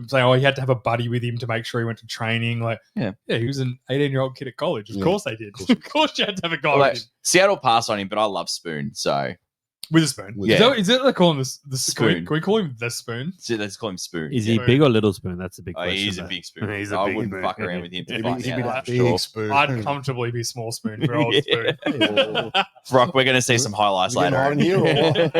saying, oh, he had to have a buddy with him to make sure he went to training? Like, Yeah. he was an 18-year-old kid at college. Of Yeah. course they did. Of course you had to have a guy Like, with him. Seattle passed on him, but I love Spoon, so With a spoon. Yeah. Is that they call him the Spoon. Can we call him the spoon? let's call him Spoon. Is he Spoon. big or little spoon? That's a big Oh, question. he's a there. big spoon. He's a I big wouldn't spoon. fuck around with him. He'd To be- find he'd out be that, like for Big sure. spoon. I'd comfortably be small spoon for old Yeah. spoon. Brock, we're going to see some highlights We later. getting hot in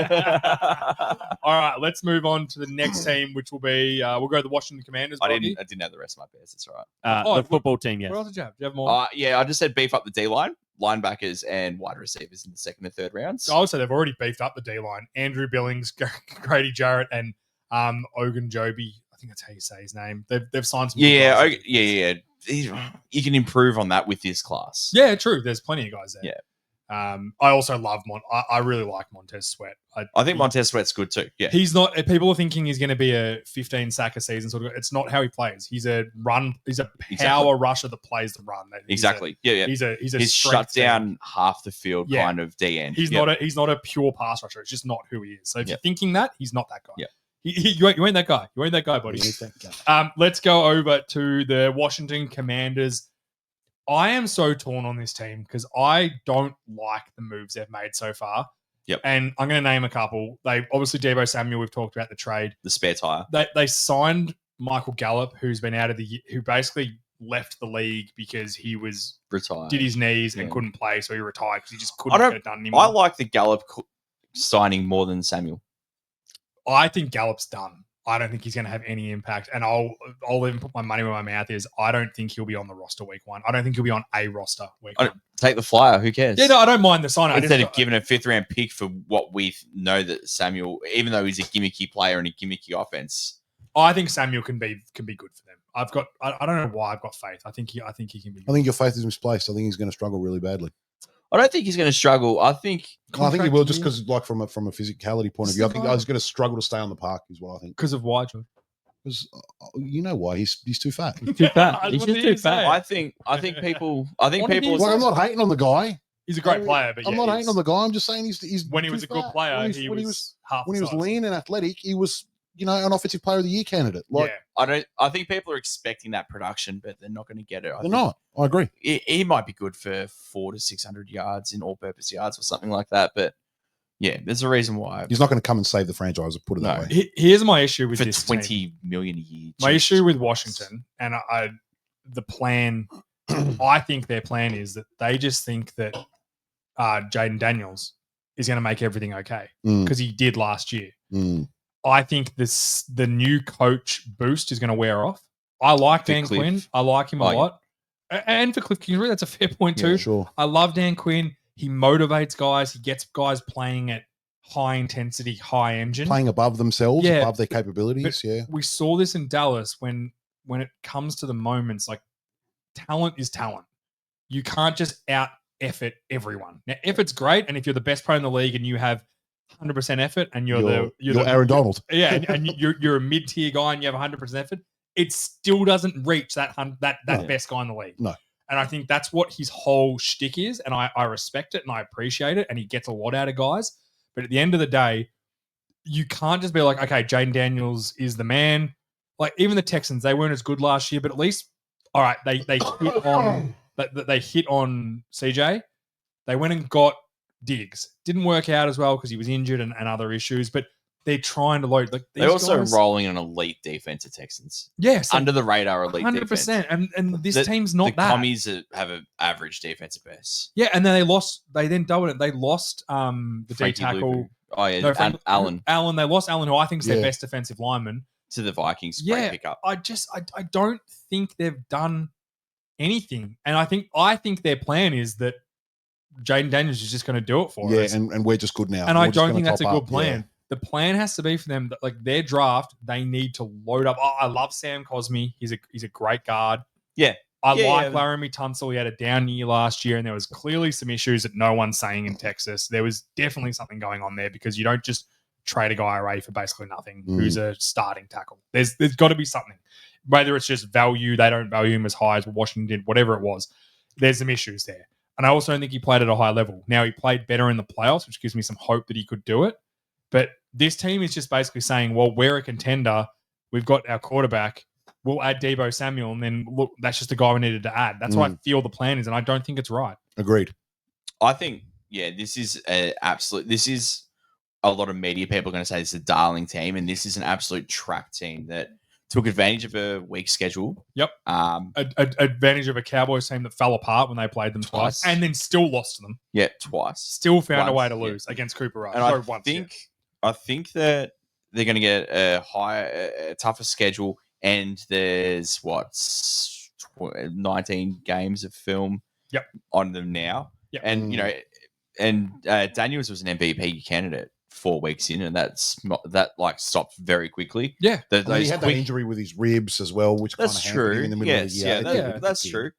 All right, let's move on to the next team, which will be we'll go to the Washington Commanders. I Broggy. didn't have the rest of my Bears. That's all right. Oh, The football team, yes. What else did you have? Do you have more? Yeah, I just said beef up the D line, linebackers, and wide receivers in the second and third rounds. I would say they've already beefed up the D line. Andrew Billings, Grady Jarrett, and Ogunjobi. I think that's how you say his name. They've signed some. good Yeah, guys. yeah. You can improve on that with this class. Yeah, true. There's plenty of guys there. Yeah. I also love I really like Montez Sweat. I think Montez Sweat's good too. Yeah, He's not. People are thinking he's going to be a 15 sack a season sort of. It's not how he plays. He's a power rusher that plays the run. exactly. Yeah. He's a He's shut strength down half the field Yeah. kind of D end. He's not a pure pass rusher. It's just not who he is. So if Yeah. you're thinking that, he's not that guy. Yeah. You ain't that guy. You ain't that guy, buddy. Let's go over to the Washington Commanders. I am so torn on this team because I don't like the moves they've made so far. Yep. And I'm going to name a couple. They obviously Deebo Samuel. We've talked about the trade. the spare tire. They signed Michael Gallup, who's been who basically left the league because he Retired. did his knees and Yeah. couldn't play, so he retired because he just couldn't get it done anymore. I like the Gallup signing more than Samuel. I think Gallup's done. I don't think he's going to have any impact, and I'll even put my money where my mouth is. I don't think he'll be on the roster week 1. I don't think he'll be on a roster week 1. Take the flyer. Who cares? Yeah, no, I don't mind the sign. Instead of giving a 5th round pick for what we know that Samuel, even though he's a gimmicky player and a gimmicky offense, I think Samuel can be good for them. I don't know why I've got faith. I think he can be. I think your faith is misplaced. I think he's going to struggle really badly. I don't think he's going to struggle. I think he will, just because, like, from a physicality point of view, I think he's going to struggle to stay on the park. Is what I think. Because of why, John? Because you know why he's too fat. He's too fat. He's just too fat. I think people. Like, I'm not hating on the guy. He's a great player, but I'm not hating on the guy. I'm just saying he's when he was a good fat. player, when he was lean and athletic, he was an offensive player of the year candidate. Like, I think people are expecting that production, but they're not going to get it. They're not. I agree. He might be good for 400 to 600 yards in all-purpose yards or something like that, but yeah, there's a reason why. He's not going to come and save the franchise. Put it that way. Here's my issue with for this $20 team. million a year. My issue with Washington and the plan. I think their plan is that they just think that Jaden Daniels is going to make everything okay because he did last year. I think the new coach boost is going to wear off. I like Dan Quinn. I like him a lot. And for Cliff Kingsbury, that's a fair point too. Yeah, sure. I love Dan Quinn. He motivates guys. He gets guys playing at high intensity, high engine. Playing above themselves, above their capabilities. But we saw this in Dallas when it comes to the moments, like talent is talent. You can't just out effort everyone. Now, effort's great, and if you're the best player in the league and you have 100% effort and you're Aaron Donald. Yeah, and you're a mid-tier guy and you have 100% effort, it still doesn't reach that best guy in the league. No. And I think that's what his whole shtick is, and I respect it and I appreciate it, and he gets a lot out of guys. But at the end of the day, you can't just be like, okay, Jaden Daniels is the man. Like, even the Texans, they weren't as good last year, but at least, all right, they hit on CJ. They went and got Diggs. Didn't work out as well because he was injured and other issues, but they're trying to load. Like, they're also rolling an elite defense at Texans. Yes. Under the radar elite 100%. defense. And this team's not that. The commies have an average defensive best. Yeah, and then they then doubled it. They lost the D tackle. Luvu. Oh, yeah, Allen. Allen. They lost Allen, who I think is their best defensive lineman. To the Vikings. Great pickup. I don't think they've done anything. And I think their plan is that Jaden Daniels is just going to do it for us. Yeah, and we're just good now. And I don't think that's a good plan. Yeah. The plan has to be for them that, like, their draft, they need to load up. Oh, I love Sam Cosmi. He's a great guard. Yeah. I like Laramie Tunsil. He had a down year last year, and there was clearly some issues that no one's saying in Texas. There was definitely something going on there because you don't just trade a guy away for basically nothing who's a starting tackle. There's got to be something. Whether it's just value, they don't value him as high as Washington did, whatever it was. There's some issues there. And I also don't think he played at a high level. Now, he played better in the playoffs, which gives me some hope that he could do it. But this team is just basically saying, well, we're a contender. We've got our quarterback. We'll add Deebo Samuel, and then look, that's just the guy we needed to add. That's what I feel the plan is, and I don't think it's right. Agreed. I think, this is this is a lot of media people are going to say this is a darling team, and this is an absolute track team that took advantage of a weak schedule. Yep. Advantage of a Cowboys team that fell apart when they played them twice and then still lost to them. Yeah, twice. Still found a way to lose against Cooper Rush. And I think that they're going to get a tougher schedule, and there's 19 games of film on them now. Yep. And Daniels was an MVP candidate 4 weeks in, and that stopped very quickly. Yeah, he had that injury with his ribs as well, which that's kind of hampered him in the middle of the year. That's true.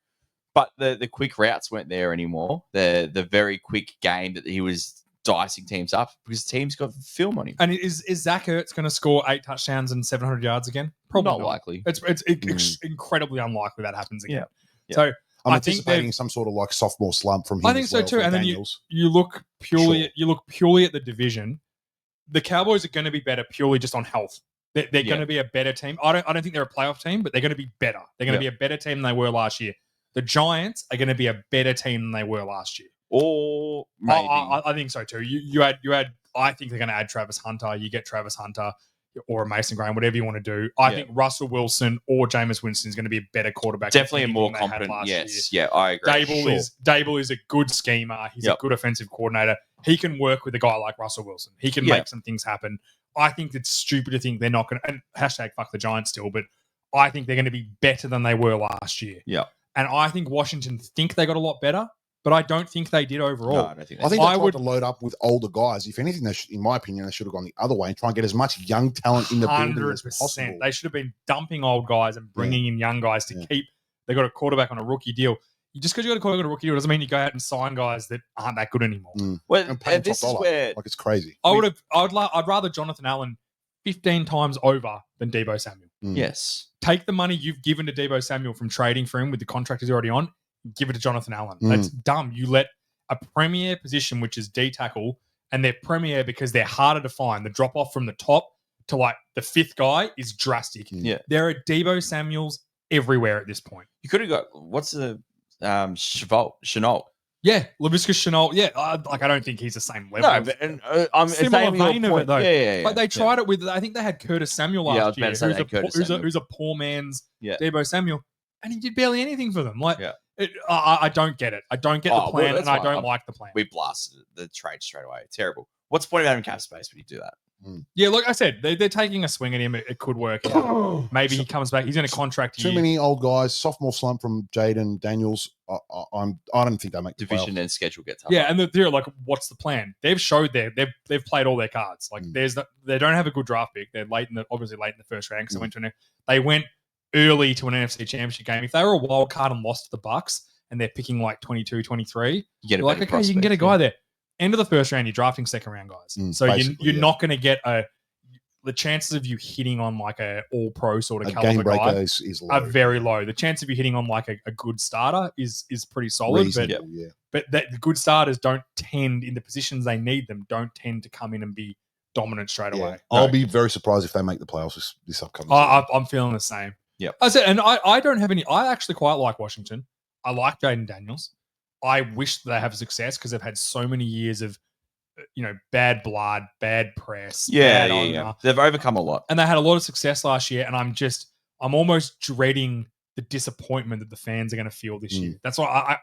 But the quick routes weren't there anymore. The very quick game that he was dicing teams up because teams got film on him. And is Zach Ertz going to score 8 touchdowns and 700 yards again? Probably not likely. It's incredibly unlikely that happens again. Yeah. So I'm anticipating some sort of like sophomore slump from him. I think so too. And then you look purely at the division. The Cowboys are going to be better purely just on health. They're going to be a better team. I don't think they're a playoff team, but they're going to be better. They're going to be a better team than they were last year. The Giants are going to be a better team than they were last year. Or maybe. I think so too. You had. I think they're going to add Travis Hunter. You get Travis Hunter. or a Mason Graham, whatever you want to do. I Yeah. think Russell Wilson or Jameis Winston is going to be a better quarterback. Definitely a than more anything they had competent. last Yes. year. Yeah, I agree. Dable is a good schemer. He's a good offensive coordinator. He can work with a guy like Russell Wilson. He can make some things happen. I think it's stupid to think they're not going to, and hashtag fuck the Giants still, but I think they're going to be better than they were last year. Yeah. And I think Washington think they got a lot better, but I don't think they did overall. No, I don't think I think they they tried to load up with older guys. If anything, in my opinion, they should have gone the other way and try and get as much young talent in the building as possible. They should have been dumping old guys and bringing in young guys to keep. They got a quarterback on a rookie deal. Just because you got a quarterback on a rookie deal doesn't mean you go out and sign guys that aren't that good anymore. Well, And pay them this top is dollar. where Like it's crazy. I'd rather Jonathan Allen 15 times over than Deebo Samuel. yes, Take the money you've given to Deebo Samuel from trading for him with the contract he's already on, give it to Jonathan Allen. That's dumb. You let a premier position, which is D tackle, and they're premier because they're harder to find. The drop off from the top to like the fifth guy is drastic. Yeah. There are Deebo Samuels everywhere at this point. you could have got what's the Chenault. Yeah, Lavisca Chenault. Yeah, I don't think he's the same level. No, but I'm Similar saying your vein of point. it though. Yeah. Like they tried it with, I think they had Curtis Samuel Yeah, I last was about year, to say they had Curtis Samuel. who's a poor man's Yeah. Deebo Samuel, and he did barely anything for them. Like, Yeah. I don't get it. I don't get the well, plan, that's and I fine. don't like the plan. We blasted the trade straight away. Terrible. What's the point of having cap space when you do that? Yeah, like I said, they're taking a swing at him. It could work out. Maybe he comes back. He's in a contract Too year. many old guys. Sophomore slump from Jaden Daniels. I don't think they make the Division playoffs. and schedule get tougher. Yeah, and they're like, what's the plan? They've showed they've played all their cards. Like they don't have a good draft pick. They're obviously late in the first round because they went early to an NFC Championship game. If they were a wild card and lost to the Bucks and they're picking like 22, 23, you get a like, better okay, you can get a prospect, guy there. End of the first round, you're drafting second round guys. So you're not going to get the chances of you hitting on like a all pro sort of A caliber game breaker guy is low. are very low. The chance of you hitting on like a good starter is pretty solid. Reasonable, But the good starters don't tend, in the positions they need them, don't tend to come in and be dominant straight away. I'll be very surprised if they make the playoffs this upcoming season. I'm feeling the same. Yep. I said, and I don't have any. I actually quite like Washington. I like Jaden Daniels. I wish they have success because they've had so many years of, bad blood, bad press. bad owner. They've overcome a lot. And they had a lot of success last year. And I'm almost dreading the disappointment that the fans are going to feel this year. That's why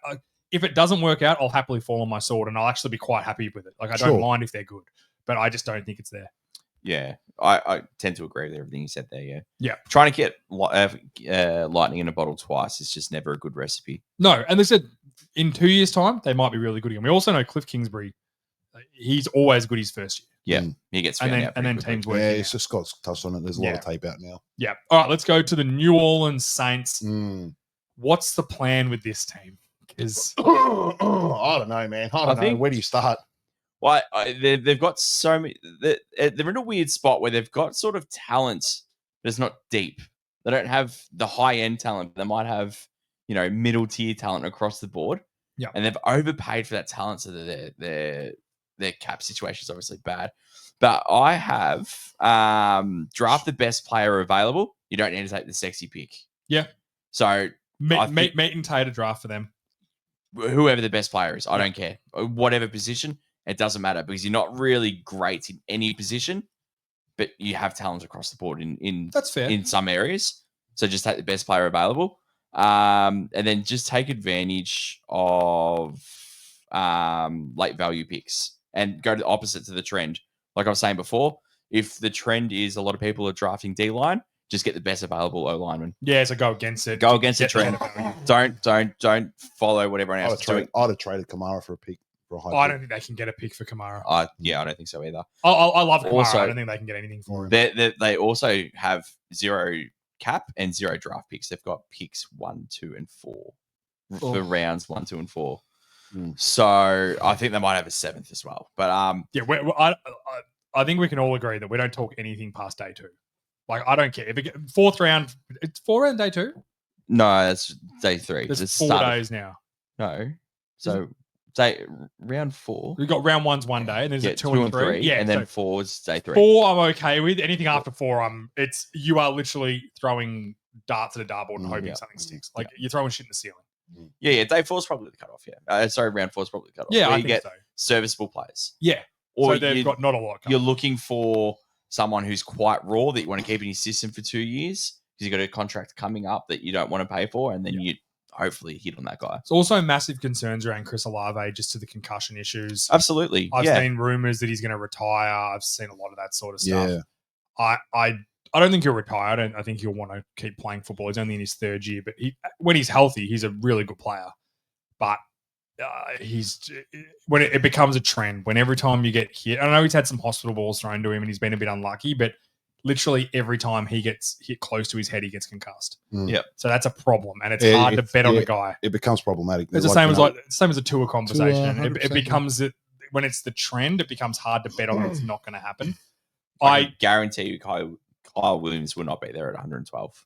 if it doesn't work out, I'll happily fall on my sword and I'll actually be quite happy with it. Like I don't mind if they're good, but I just don't think it's there. Yeah, I tend to agree with everything you said there. Yeah. Trying to get lightning in a bottle twice is just never a good recipe. No, and they said in 2 years' time they might be really good again. We also know Cliff Kingsbury. He's always good his first year. Yeah, he gets and found then out and then pretty teams quickly. work. Yeah, it's just Scott's touched on it. There's a lot of tape out now. Yeah. All right, let's go to the New Orleans Saints. What's the plan with this team? Because I don't know, man. I don't know. Where do you start? Well, they've got so many. They're in a weird spot where they've got sort of talent, but it's not deep. They don't have the high end talent. They might have middle tier talent across the board. Yeah, and they've overpaid for that talent, so that their cap situation is obviously bad. But I have draft the best player available. You don't need to take the sexy pick. Yeah. So meet and Tater draft for them. Whoever the best player is, I don't care. Whatever position, it doesn't matter because you're not really great in any position, but you have talent across the board in that's fair in some areas. So just take the best player available, and then just take advantage of late value picks and go to the opposite to the trend. Like I was saying before, if the trend is a lot of people are drafting D line, just get the best available O lineman. Yeah, so go against it. Go against the trend. Don't follow what everyone else is doing. I'd have traded Kamara for a pick. For a high I don't think they can get a pick for Kamara. I don't think so either. I love Kamara. Also, I don't think they can get anything for him. They also have 0 cap and 0 draft picks. They've got picks 1, 2, and 4 for rounds 1, 2, and 4. So I think they might have a 7th as well. But I think we can all agree that we don't talk anything past day 2. Like I don't care if it get 4th round. It's 4 round day 2. No, that's day 3. There's 4 days now. No, so day round 4. We've got round 1's 1 day, and there's a 2 and 3. Yeah, and then 4 is day 3. 4 I'm okay with. Anything after 4, you are literally throwing darts at a dartboard and hoping something sticks. Like you're throwing shit in the ceiling. Yeah. Day 4 is probably the cutoff. Yeah, sorry, round 4 is probably the cutoff. Yeah, where I you think get so. serviceable players. Yeah, or so they've got not a lot. You're looking for someone who's quite raw that you want to keep in your system for 2 years because you've got a contract coming up that you don't want to pay for, and then you hopefully hit on that guy. It's also massive concerns around Chris Olave just to the concussion issues. Absolutely. I've seen rumors that he's going to retire. I've seen a lot of that sort of stuff. Yeah. I don't think he'll retire. I think he'll want to keep playing football. He's only in his third year, but when he's healthy, he's a really good player. But when it becomes a trend, when every time you get hit, I know he's had some hospital balls thrown to him and he's been a bit unlucky, but literally every time he gets hit close to his head, he gets concussed. Yep. So that's a problem, and it's hard to bet on the guy. It becomes problematic. It's the same as a Tua conversation. 100%, It becomes when it's the trend, it becomes hard to bet on it's not going to happen. I guarantee you, Kyle Williams will not be there at 112.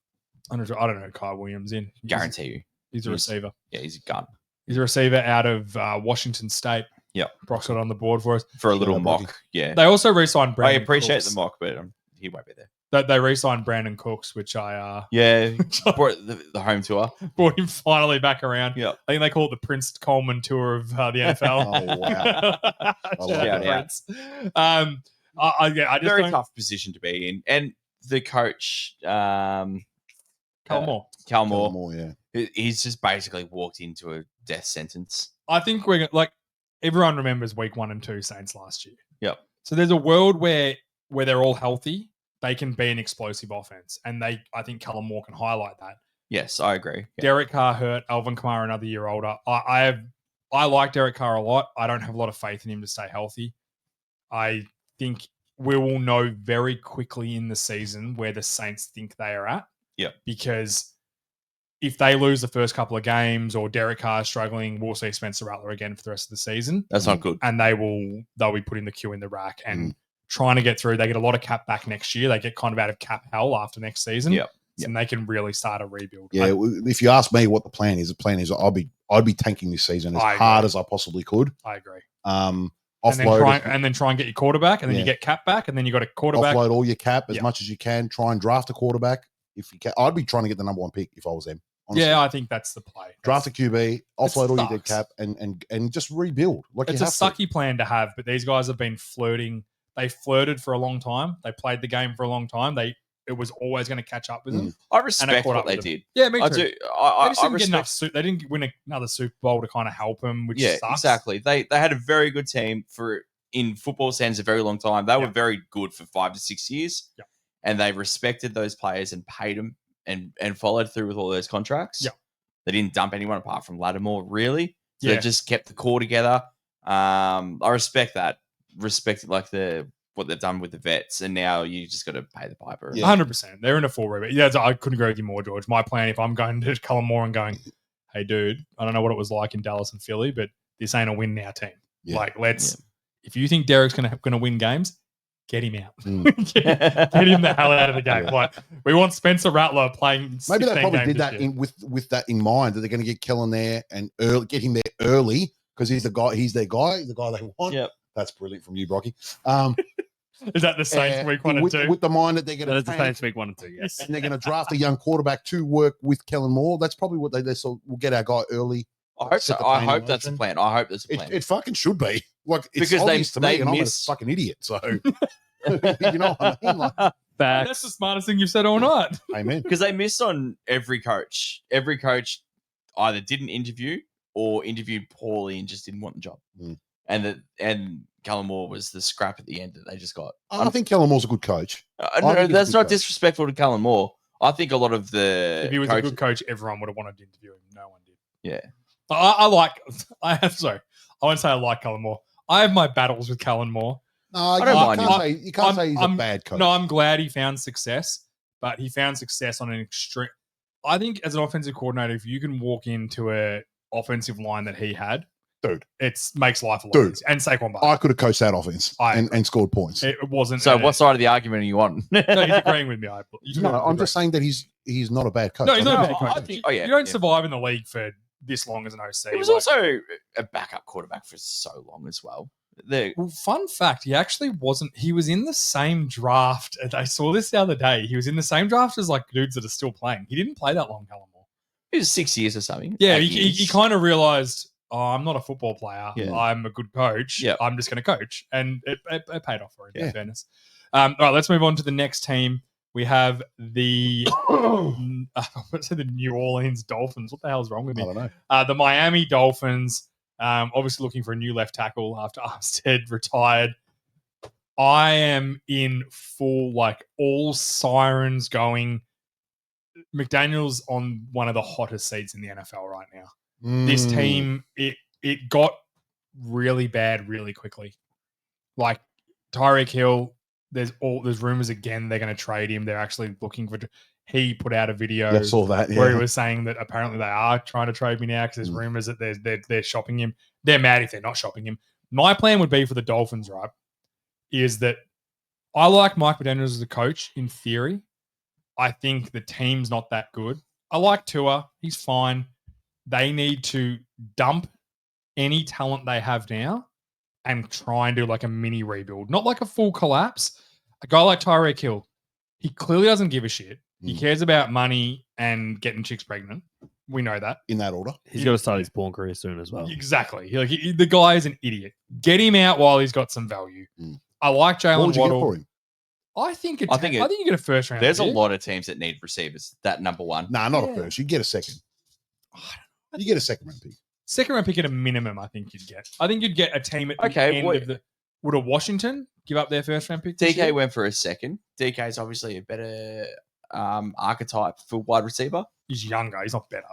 I don't know who Kyle Williams in. Guarantee you. He's a receiver. Yeah, he's a gun. He's a receiver out of Washington State. Yep. Brock's got it on the board for us. For a little mock. Yeah. They also re-signed I Brandon appreciate Cooks. the mock, but he won't be there. They re-signed Brandon Cooks, which I Yeah. Brought the home tour. brought him finally back around. Yeah. I think they call it the Prince Coleman tour of the NFL. Oh, wow. Shout out that. Prince. I just Very don't- tough position to be in. And the coach, Cal Moore. Cal Moore, More, yeah. he's just basically walked into a death sentence. I think we're like everyone remembers week 1 and 2 Saints last year. Yep. So there's a world where they're all healthy, they can be an explosive offense, and I think Callum Moore can highlight that. Yes, I agree. Yeah. Derek Carr hurt, Alvin Kamara another year older. I like Derek Carr a lot. I don't have a lot of faith in him to stay healthy. I think we will know very quickly in the season where the Saints think they are at. Yep. Because if they lose the first couple of games or Derek Carr is struggling, we'll see Spencer Rattler again for the rest of the season. That's not good. And they'll be putting the queue in the rack and trying to get through. They get a lot of cap back next year. They get kind of out of cap hell after next season. Yep. And they can really start a rebuild. Yeah, if you ask me what the plan is I'd be tanking this season as hard as I possibly could. I agree. Offload and then try and get your quarterback, and then you get cap back, and then you got a quarterback. Offload all your cap as much as you can. Try and draft a quarterback if you can. I'd be trying to get the number 1 pick if I was them. Honestly. Yeah, I think that's the play. Draft a QB, offload all your dead cap, and just rebuild. Like it's a sucky plan to have, but these guys have been flirting. They flirted for a long time. They played the game for a long time. It was always going to catch up with them. I respect caught what up they with them. did. Yeah, me too. I do. They I just didn't get enough. respect. They didn't win another Super Bowl to kind of help them, which sucks. Exactly. They had a very good team for in football stands a very long time. They were very good for 5 to 6 years, and they respected those players and paid them and followed through with all those contracts. Yeah, they didn't dump anyone apart from Lattimore, really. So Yeah. they just kept the core together. I respect that. Respect like what they've done with the vets, and now you just got to pay the piper. 100%. They're in a full rebuild. Yeah, I couldn't agree with you more, George. My plan, if I'm going to Cullen Moore and going, hey, dude, I don't know what it was like in Dallas and Philly, but this ain't a win now team. Yeah. Like, if you think Derek's going to win games, get him out. Mm. get him the hell out of the game. Yeah. Like, we want Spencer Rattler playing. Maybe they 16 probably games did this that year. with that in mind, that they're going to get Kellen there and get him there early because he's their guy, the guy they want. Yep. That's brilliant from you, Brocky. Is that the Saints week 1 and 2? With the mind that they're going That to is the Saints week 1 and 2, yes. and they're going to draft a young quarterback to work with Kellen Moore. That's probably what they so we'll get our guy early. I hope so. Set the I plan in hope that's the motion. plan. I hope that's the plan. It fucking should be. Like, it's Because obvious to me, and I'm a miss- fucking idiot. So, you know what I mean? Like, That's the smartest thing you've said all night. amen. Because they missed on every coach. Every coach either didn't interview or interviewed poorly and just didn't want the job. Mm. And Callum Moore was the scrap at the end that they just got. I think Kellen Moore's a good coach. No, think he's a that's good not coach. disrespectful to Callum Moore. I think a lot of the If he was a coaches, good coach, everyone would have wanted to interview him. No one did. yeah, I won't say I like Cullen Moore. I have my battles with Cullen Moore. No, you don't can't, mind him. you can't say he's a bad coach. No, I'm glad he found success, but he found success on an extreme. I think as an offensive coordinator, if you can walk into a offensive line that he had, Dude. it makes life a lot Dude. easier. And Saquon Barkley. I could have coached that offense I and scored points. It wasn't. So what side of the argument are you on? No, he's agreeing with me. No, I'm just saying that he's not a bad coach. No, he's not a I bad think- coach. I think- oh, yeah, you don't yeah. survive in the league for this long as an OC. He was Like- also a backup quarterback for so long as well. Well, fun fact, he actually wasn't. He was in the same draft. And I saw this the other day. He was in the same draft as like dudes that are still playing. He didn't play that long, Callum Moore. It was 6 years or something. Yeah, 8 he years. kind of realized, oh, I'm not a football player. Yeah. I'm a good coach. Yeah. I'm just going to coach. And it paid off for him, in Yeah. fairness. All right, let's move on to the next team. We have the the New Orleans Dolphins. What the hell's wrong with I me? don't know. The Miami Dolphins, obviously looking for a new left tackle after Armstead retired. I am in full, like, all sirens going. McDaniel's on one of the hottest seats in the NFL right now. This team, it got really bad really quickly. Like Tyreek Hill, there's rumors again they're going to trade him. They're actually looking for. He put out a video I saw that. where he Yeah. was saying that apparently they are trying to trade me now because there's rumors that they're shopping him. They're mad if they're not shopping him. My plan would be for the Dolphins, right? Is that I like Mike McDaniels as a coach in theory. I think the team's not that good. I like Tua. He's fine. They need to dump any talent they have now and try and do like a mini rebuild, not like a full collapse. A guy like Tyreek Hill, he clearly doesn't give a shit. He cares about money and getting chicks pregnant. We know that. In that order. He's going to start his porn career soon as well. Exactly. The guy is an idiot. Get him out while he's got some value. I like Jalen What would you Waddle. get for him? I think you get a first round. There's a pick. lot of teams that need receivers. That number one. Nah, not a first. You get a second. You get a second round pick. Second round pick at a minimum, I think you'd get. I think you'd get a team at the Okay, end of the. Would a Washington give up their first round pick? this DK year? went for a second. DK is obviously a better archetype for wide receiver. He's younger. He's not better.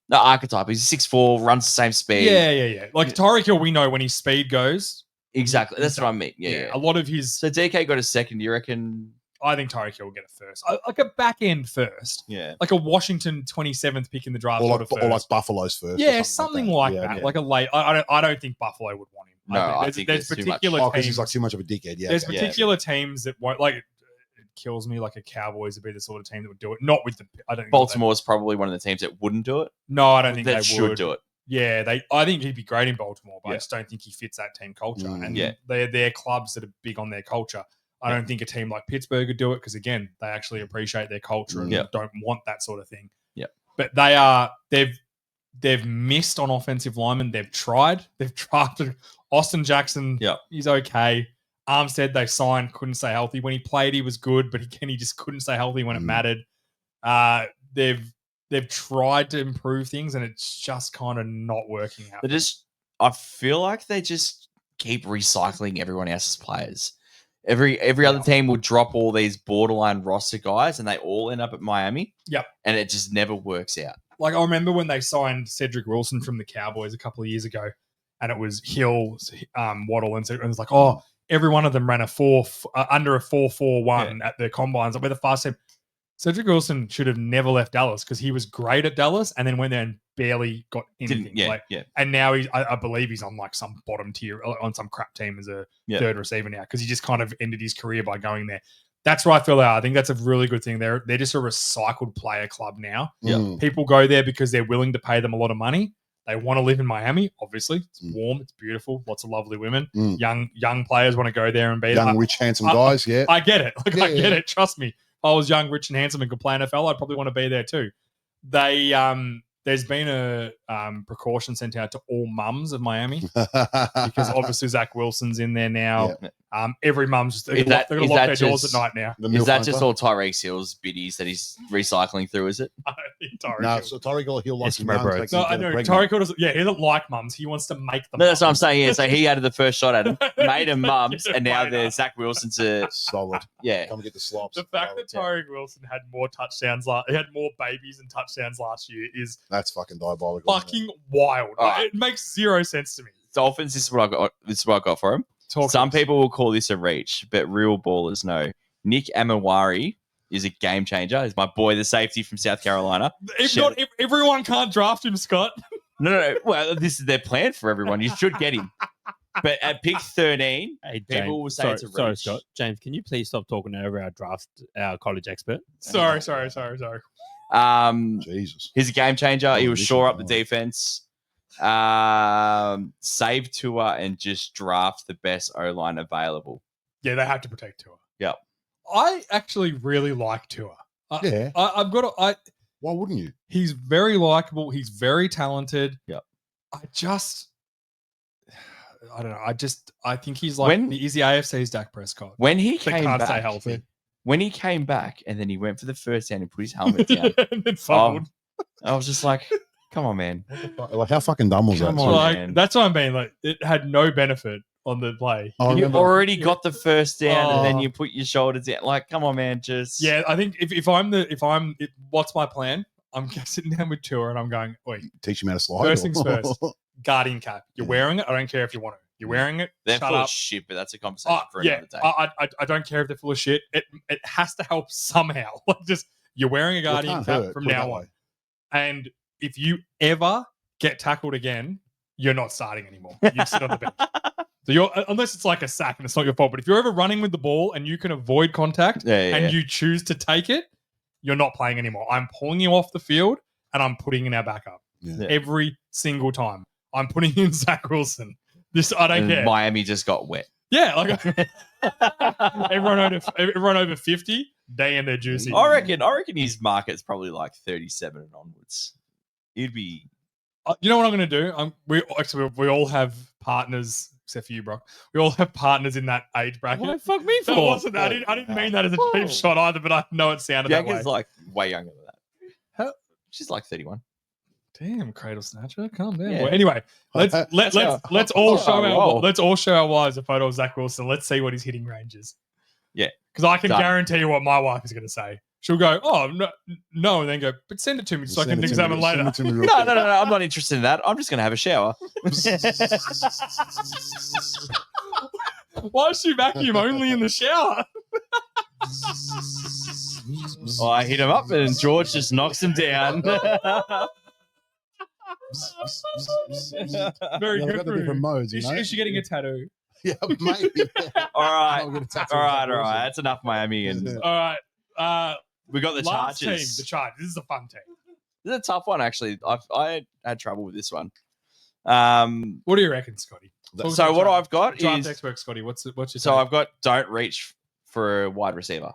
No, archetype. He's 6'4", runs the same speed. Yeah. Like Tyreek Hill, we know when his speed goes. Exactly. That's what I mean. Yeah. A lot of his. So DK got a second. You reckon? I think Tyreek Hill will get a first. Like a back end first. Yeah. Like a Washington 27th pick in the draft. Or got a first. like Buffalo's first. Yeah, something like Yeah, that. yeah. Like a late. I don't think Buffalo would want him. No, I think there's there's too much. particular Oh, because teams. he's like too much of a dickhead. Yeah. There's okay. particular teams that won't like. It kills me. Like a Cowboys would be the sort of team that would do it. Not with the. I don't. Think Baltimore's probably one of the teams that wouldn't do it. No, I don't think That they should would do it. Yeah, I think he'd be great in Baltimore, but I Yeah. just don't think he fits that team culture. Mm. And Yeah. they're clubs that are big on their culture. I don't think a team like Pittsburgh would do it because again, they actually appreciate their culture and Yeah. don't want that sort of thing. Yeah. But they've missed on offensive linemen. They've tried. They've drafted Austin Jackson. Yeah. He's okay. Armstead they signed, couldn't stay healthy. When he played, he was good, but he just couldn't stay healthy when it mattered. They've tried to improve things and it's just kind of not working out. I feel like they just keep recycling everyone else's players. Every other team will drop all these borderline roster guys and they all end up at Miami. Yep. And it just never works out. Like I remember when they signed Cedric Wilson from the Cowboys a couple of years ago, and it was Hill, Waddle, and it was like, oh, every one of them ran under a 4.41 at the combines. Like we're the fast team. Cedric Wilson should have never left Dallas because he was great at Dallas and then went there and barely got anything. And now I believe he's on like some bottom tier on some crap team as a third receiver now because he just kind of ended his career by going there. That's where I feel I think that's a really good thing. They're just a recycled player club now. Yeah. People go there because they're willing to pay them a lot of money. They want to live in Miami, obviously. It's warm, it's beautiful, lots of lovely women. Young players want to go there and be young, rich, handsome guys. Yeah. I get it. I get it. Trust me. If I was young, rich, and handsome and could play NFL, I'd probably want to be there too. There's been a precaution sent out to all mums of Miami because obviously Zach Wilson's in there now. Yeah. Every mum's they're going to lock their doors at night now. Is that just all Tyreek Hill's biddies that he's recycling through? Is it? I don't think Tyreek No, Hill. so Tyreek Hill likes It's my bro. young. No, I know. Tyreek Hill doesn't. Yeah, he doesn't like mums. He wants to make them. No, that's what I'm mums. saying. Yeah, so he added the first shot at him, made him mums, and now Made there's up. Zach Wilson's a Solid. yeah. Come get the slops. The fact that Tyreek Wilson had more touchdowns, he had more babies and touchdowns last year is That's fucking diabolical. isn't it? fucking wild. All Like, right. it makes zero sense to me. Dolphins. This is what I got for him. Some people will call this a reach, but real ballers know. Nick Amawari is a game changer. He's my boy, the safety from South Carolina. If everyone can't draft him, Scott. No. Well, this is their plan for everyone. You should get him. But at pick 13, Hey, people James, will say it's a sorry, reach. Scott. James, can you please stop talking over our college expert? Sorry. Jesus. He's a game changer. He Oh, will this shore is up the nice. defense, save Tua, and just draft the best O-line available. Yeah, they have to protect Tua. Yep. I actually really like Tua. Yeah. I've got to. Why wouldn't you? He's very likable. He's very talented. Yep. I just I don't know. I think he's like he's the AFC's Dak Prescott. When he They came can't back, stay healthy. when he came back and then he went for the first down and put his helmet down, and then fumbled. I was just like, come on, man. Like, how fucking dumb was Come that? on, Like, man. that's what I mean. Like, it had no benefit on the play. I You remember. already got the first down and then Oh. you put your shoulders down. Like, come on, man. Just Yeah, I think what's my plan? I'm sitting down with Tua and I'm going, wait, Teach him how to slide. First or- things first. Guardian cap. You're wearing it. I don't care if you want to. You're wearing it. they're Shut full up. of shit, but that's a conversation for Yeah, another day. I don't care if they're full of shit. It has to help somehow. Like, just you're wearing a Well, it Guardian can't cap hurt, from put it now that on. way. And if you ever get tackled again, you're not starting anymore. You sit on the bench. So you're unless it's like a sack and it's not your fault. But if you're ever running with the ball and you can avoid contact and you choose to take it, you're not playing anymore. I'm pulling you off the field and I'm putting in our backup Yeah. every single time. I'm putting in Zach Wilson. I don't And care. Miami just got wet. Yeah, like everyone over 50, they and their juicy. I reckon his market's probably like 37 and onwards. He'd be You know what I'm going to do? We all have partners, except for you, Brock. We all have partners in that age bracket. What the fuck me That for? wasn't. I didn't mean that as a cheap shot either, but I know it sounded that way. Bianca's like way younger than that. How- She's like 31. Damn, cradle snatcher, calm down. Yeah. Well, anyway, let's all show roll. our wives a photo of Zach Wilson. Let's see what his hitting range is. Yeah. Because I can Done. guarantee you what my wife is going to say. She'll go, "Oh no," and then go, "But send it to me so I can examine later." No. I'm not interested in that. I'm just going to have a shower. Why is she vacuum only in the shower? Oh, I hit him up and George just knocks him down. Very I've good. got the for different you. modes, you know? Is she getting a tattoo? Yeah, maybe. All right. I'll get a tattoo All of right. Zach Wilson. That's enough Miami. And All right. we got the Last Chargers. team, the Chargers. This is a fun team. This is a tough one, actually. I had trouble with this one. What do you reckon, Scotty? So what I've got Draft is expert, Scotty. What's your so take? I've got don't reach for a wide receiver.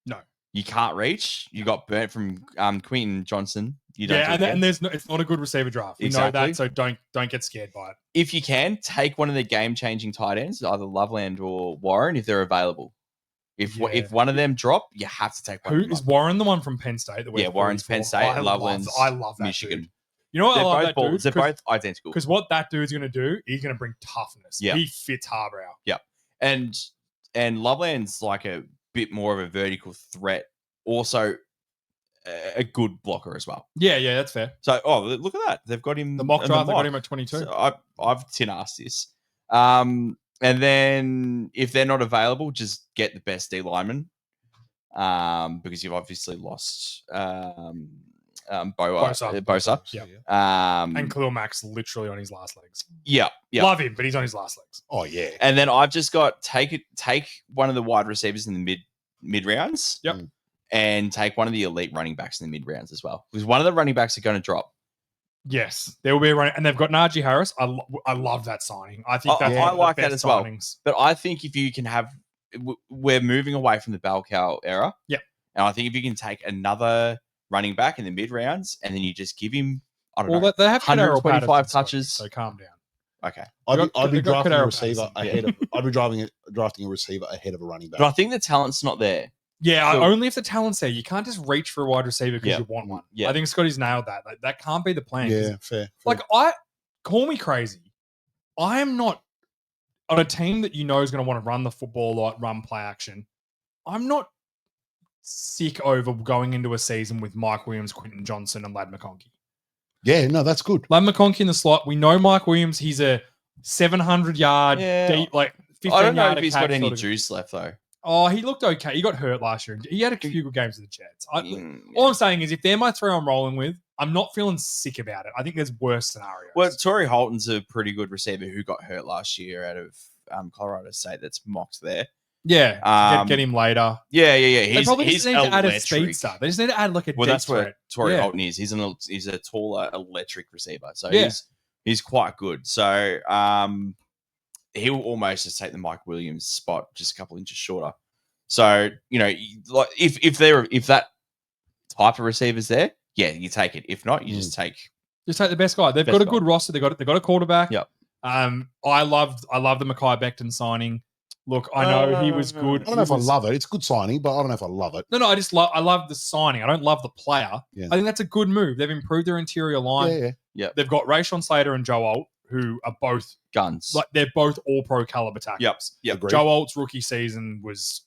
No. You can't reach. You got burnt from Quentin Johnson. You don't. Yeah, do it and again. it's not a good receiver draft. We know Exactly. that, so don't get scared by it. If you can, take one of the game-changing tight ends, either Loveland or Warren, if they're available. If one of them drop, you have to take one. Who of them is up. Warren the one from Penn State? That Yeah, Warren's Penn State, I Loveland's love that Michigan. Dude. You know what They're I love both that balls. dude? They're both identical. Because what that dude's going to do, he's going to bring toughness. Yeah. He fits Harbrow. And Loveland's like a bit more of a vertical threat. Also, a good blocker as well. Yeah, that's fair. So, look at that. They've got him. The mock in draft, they got him at 22. So I've tin-asked this. And then if they're not available, just get the best D lineman. Because you've obviously lost Bosa. Yeah. And Khalil Mack's literally on his last legs. Yeah. Love him, but he's on his last legs. Oh, yeah. And then I've just got take one of the wide receivers in the mid rounds. Yep. And take one of the elite running backs in the mid rounds as well. Because one of the running backs are going to drop. Yes, there will be a running, and they've got Najee Harris. I love that signing. I think that's I one of like the that best as well. signings. But I think if you can have, we're moving away from the bell cow era. Yep. And I think if you can take another running back in the mid rounds and then you just give him, I don't know, Well, they have 125 Kadarius Patterson, touches. so calm down. Okay. I'd be they got drafting a Kadarius receiver Patterson. ahead of. I'd be drafting a receiver ahead of a running back. But I think the talent's not there. Yeah, So- only if the talent's there. You can't just reach for a wide receiver because Yeah. you want one. Yeah. I think Scotty's nailed that. Like, that can't be the plan. 'cause Yeah, fair. Like, call me crazy. I am not on a team that you know is going to want to run the football or run play action. I'm not sick over going into a season with Mike Williams, Quentin Johnson, and Ladd McConkey. Yeah, no, that's good. Ladd McConkey in the slot. We know Mike Williams. He's a 700-yard, Yeah. deep, like 15 I don't know yard if he's attack got any sort of- juice left though. Oh, he looked okay. He got hurt last year. He had a few good games with the Jets. Mm, All I'm saying is, if they're my three I'm rolling with, I'm not feeling sick about it. I think there's worse scenarios. Well, Torrey Holton's a pretty good receiver who got hurt last year out of Colorado State. That's mocked there. Yeah, get him later. Yeah. They probably He's just need to add a electric. speedster. They just need to add like a Well, deep that's what threat. Torrey Yeah. Holton is. He's a taller electric receiver. So Yeah. he's quite good. So he will almost just take the Mike Williams spot, just a couple inches shorter. So like if that type of receiver's there, yeah, you take it. If not, you just take. Just take the best guy. They've Best got a guy. good roster. They got a quarterback. Yep. I love the Mekhi Becton signing. Look, I know he was good. I don't know if I love it. It's a good signing, but I don't know if I love it. No, I love the signing. I don't love the player. Yeah. I think that's a good move. They've improved their interior line. Yeah. They've got Rashawn Slater and Joe Alt, who are both Guns. like they're both all pro caliber tackles. Yep. Agreed. Joe Alt's rookie season was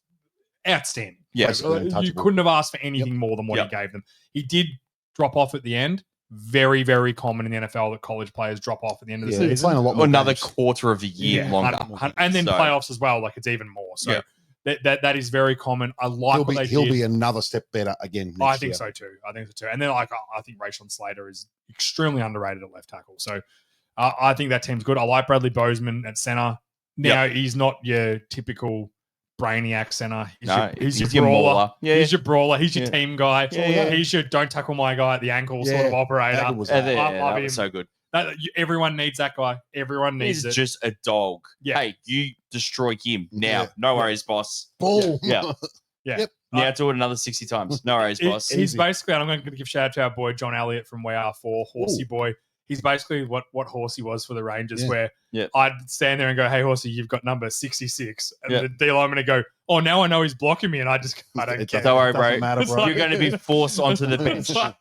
outstanding. Yes. Like, you Untouchable. couldn't have asked for anything more than what he gave them. He did drop off at the end. Very, very common in the NFL that college players drop off at the end of the He's season. playing a lot more Another games. quarter of a year longer. And then So- playoffs as well. Like it's even more. So that is very common. I like what they He'll did. be another step better again. I next think year. so too. And then I think Rashawn Slater is extremely underrated at left tackle. So I think that team's good. I like Bradley Bozeman at center. Now he's not your typical brainiac center. He's your brawler. mauler. Yeah. He's your brawler. He's your team guy. Yeah. He's your don't tackle my guy at the ankle sort of operator. That was And that. I love that him. was so good. Everyone needs that guy. Everyone needs He's it. just a dog. Yeah. Hey, you destroy him now. Yeah. No worries, boss. Boom. Yeah. Yeah. Yep. Now do it another 60 times. No worries, boss. He's basically, and I'm going to give shout out to our boy John Elliott from We Are For, Horsey Boy. He's basically what Horsey was for the Rangers, where I'd stand there and go, "Hey, Horsey, you've got number 66," and the D lineman would go, "Oh, now I know he's blocking me," and I don't care. Don't worry, It doesn't bro. matter, It's bro. You're going to be forced onto the bench. It's like,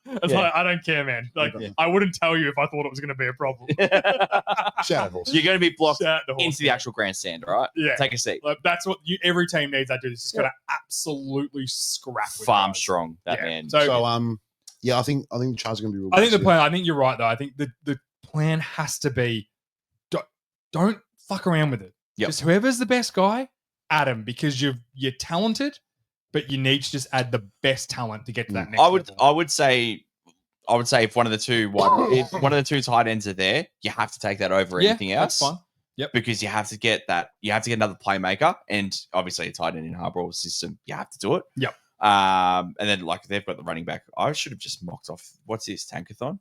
I don't care, man. Like I wouldn't tell you if I thought it was going to be a problem. Shout out, horse. You're going to be blocked Shout out to Horsey. into the actual grandstand, all right? Yeah. Take a seat. Like, that's what every team needs. That dude is just going to absolutely scrap with Farm guys. strong, that Yeah. man. So, I think the Chargers are going to be real. I think the good plan. I think you're right, though. I think the plan has to be don't fuck around with it. Yep. Just whoever's the best guy, add him because you're talented, but you need to just add the best talent to get to that next level. I would say if one of the two tight ends are there, you have to take that over anything else. That's fine. Yep. Because you have to get another playmaker, and obviously a tight end in Harbaugh's system, you have to do it. Yep. And then like they've got the running back. I should have just mocked off. What's this Tankathon?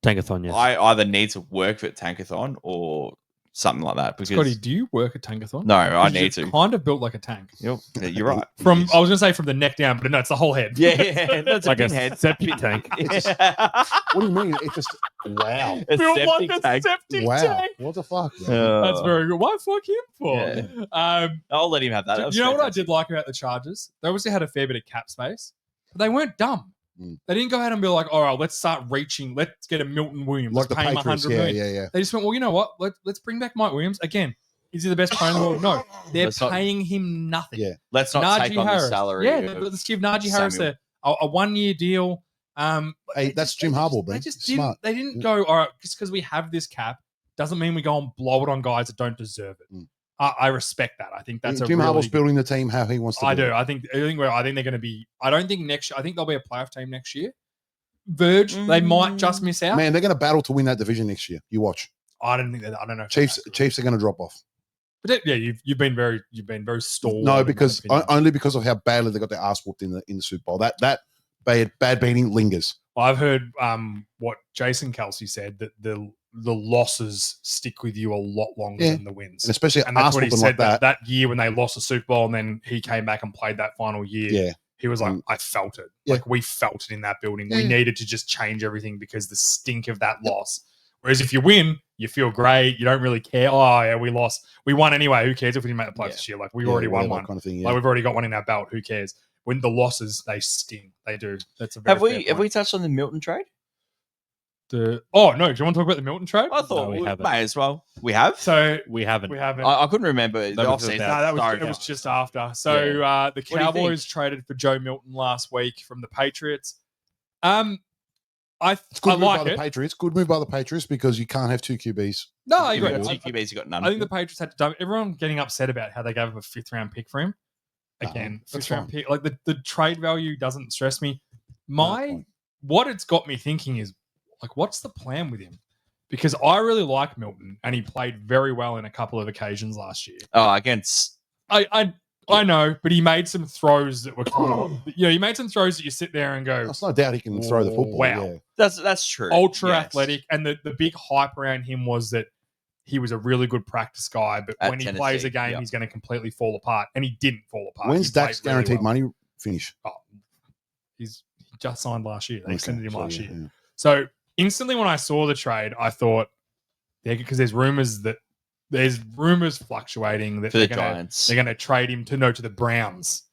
Tankathon, yes. I either need to work at Tankathon or something like that. Because Scotty, do you work at Tankathon? no, I Because need you're to. kind of built like a tank. Yep, you're right. I was going to say from the neck down, but no, it's the whole head. Yeah, that's like a pinhead. septic tank. What do you mean? It's just wow. A Built septic like a tank. septic Wow. tank. What the fuck? man? That's very good. Why fuck him for? Yeah. I'll let him have that. That was You know what I fantastic. did like about the Chargers? They obviously had a fair bit of cap space, but they weren't dumb. Mm. They didn't go ahead and be like, all right, let's start reaching. Let's get a Milton Williams. Like Let's the pay him Patriots. $100 million. Yeah. They just went, well, you know what? Let's bring back Mike Williams. Again, is he the best player in the world? No. They're Let's not- paying him nothing. Yeah. Let's not take on the salary. Yeah, of let's give Najee Harris Samuel. a 1 year deal. Hey, that's Jim Harbaugh, bro. They just Smart. didn't. They didn't go. All right, just because we have this cap doesn't mean we go and blow it on guys that don't deserve it. Mm. I respect that. I think that's Jim a really Harbaugh's building the team how he wants to. I do do. it. I think they're going to be. I don't think next year. I think they'll be a playoff team next year. Verge, they might just miss out. Man, they're going to battle to win that division next year. You watch. I don't think that. I don't know. if Chiefs are going to drop off. But yeah, you've been very stalled. No, in my because opinion. only because of how badly they got their ass whooped in the Super Bowl. That bad beating lingers. I've heard what Jason Kelsey said that the losses stick with you a lot longer Yeah. than the wins. And especially And that's ass what he whooping said like that. that year when they lost the Super Bowl and then he came back and played that final year. Yeah. He was like, Mm. I felt it. Yeah. Like we felt it in that building. We Yeah. needed to just change everything because the stink of that loss. Whereas if you win, you feel great. You don't really care. Oh yeah, we lost. We won anyway. Who cares if we didn't make the playoffs this year? Like we already won whatever one. kind of thing. Like Yeah. we've already got one in our belt. Who cares? When the losses, they sting. They do. That's a very Have we touched on the Milton trade? Oh no! Do you want to talk about the Milton trade? I thought we we haven't. may as well. We have. So We haven't. we haven't. I couldn't remember the was offseason. about- No, that was Sorry, it was guys. just after. So the do you think? Cowboys traded for Joe Milton last week from the Patriots. I It's good move like by the it. Patriots. Good move by the Patriots because you can't have two QBs. No, I You agree. got I, two QBs, you got none. I think the Patriots had to dump everyone getting upset about how they gave up a 5th round pick for him. Again, that's 5th round fine. pick. Like the trade value doesn't stress me. fine. What it's got me thinking is like, what's the plan with him? Because I really like Milton and he played very well in a couple of occasions last year. against I know, but he made some throws that were kind of, he made some throws that you sit there and go, That's no doubt he can throw the football. Wow. Yeah. that's true. ultra Yes. athletic. And the big hype around him was that he was a really good practice guy, but At when he plays a Tennessee, game, yep. he's going to completely fall apart. And he didn't fall apart. When's He played Dak's really guaranteed well. money finish? Oh, he just signed last year. They extended him so, last yeah, year. yeah. So instantly when I saw the trade, I thought, because there's rumors fluctuating that For the they're Giants. going to trade him to the Browns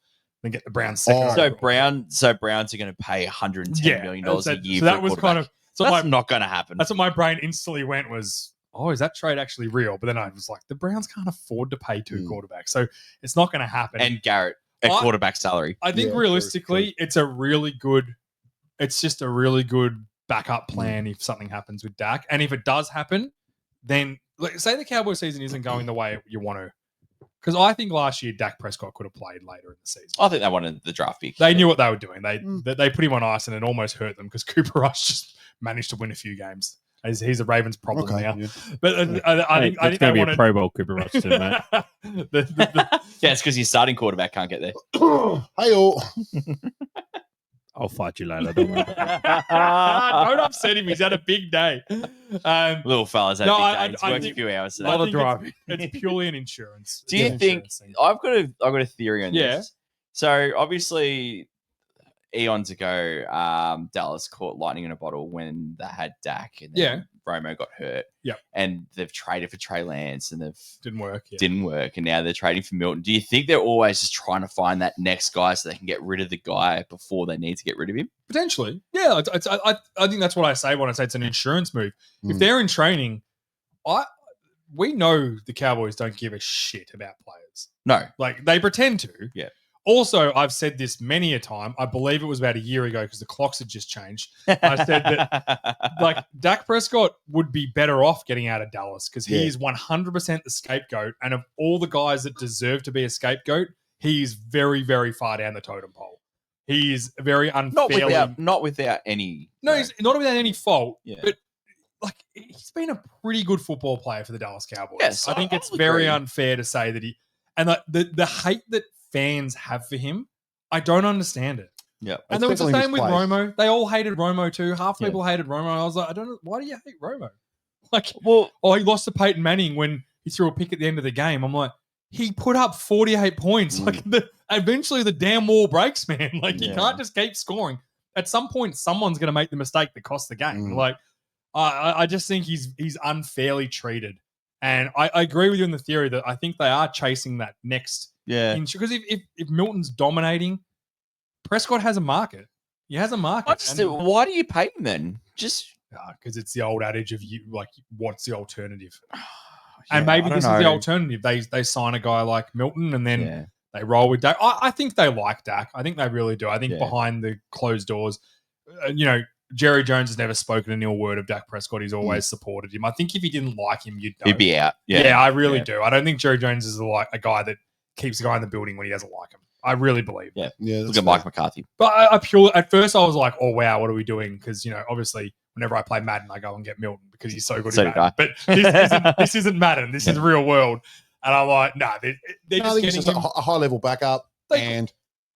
and get the Browns second. Oh. overall. So Browns are going to pay $110 million a year. So that was for a kind of that's not going to happen. that's what my brain instantly went was, oh, is that trade actually real? But then I was like, the Browns can't afford to pay two quarterbacks, so it's not going to happen. And Garrett at quarterback salary. I think realistically, it's just a really good backup plan if something happens with Dak. And if it does happen, then say the Cowboys season isn't going the way you want to. Because I think last year Dak Prescott could have played later in the season. I think they wanted the draft pick. They knew what they were doing. They put him on ice and it almost hurt them because Cooper Rush just managed to win a few games. He's a Ravens problem now. Yeah. But I think it's going to be a Pro Bowl Cooper Rush too, mate. Yeah, it's because your starting quarterback can't get there. Hey, all. I'll fight you later. Don't worry. Don't upset him. He's had a big day. Little fella's had a big day. He's worked a few hours today. I think it's purely an insurance. Do you think I've got a theory on Yeah. this? So obviously, eons ago, Dallas caught lightning in a bottle when they had Dak, and then Romo got hurt. Yeah, and they've traded for Trey Lance, and didn't work, and now they're trading for Milton. Do you think they're always just trying to find that next guy so they can get rid of the guy before they need to get rid of him? Potentially, yeah. I think that's what I say when I say it's an insurance move. If they're in training, we know the Cowboys don't give a shit about players. No, like they pretend to. Yeah. Also, I've said this many a time. I believe it was about a year ago because the clocks had just changed. I said that like Dak Prescott would be better off getting out of Dallas because he is 100% the scapegoat. And of all the guys that deserve to be a scapegoat, he's very, very far down the totem pole. He's very unfairly... Not without any... No, he's not without any fault. Yeah. But like he's been a pretty good football player for the Dallas Cowboys. Yes, I think it's very unfair to say that he... And like the hate that fans have for him, I don't understand it. Yeah. And there was the same with Romo. They all hated Romo too. Half people hated Romo. I was like, I don't know. Why do you hate Romo? Like, he lost to Peyton Manning when he threw a pick at the end of the game. I'm like, he put up 48 points. Like, eventually the damn wall breaks, man. Like, you can't just keep scoring. At some point, someone's going to make the mistake that costs the game. Like, I just think he's unfairly treated. And I agree with you in the theory that I think they are chasing that next. Yeah. Because if Milton's dominating, Prescott has a market. He has a market. Why do you pay him then? Just because it's the old adage of what's the alternative? And maybe this is the alternative. They sign a guy like Milton and then they roll with Dak. I think they like Dak. I think they really do. I think behind the closed doors, Jerry Jones has never spoken an ill word of Dak Prescott. He's always supported him. I think if he didn't like him, you'd know. He'd be out. Yeah, I really do. I don't think Jerry Jones is a guy that keeps a guy in the building when he doesn't like him. I really believe. Yeah. Look at Mike McCarthy. But at first I was like, oh wow, what are we doing? Because obviously whenever I play Madden, I go and get Milton because he's so good at Madden. But this isn't Madden. This is real world. And I'm like, they're just getting a high level backup. And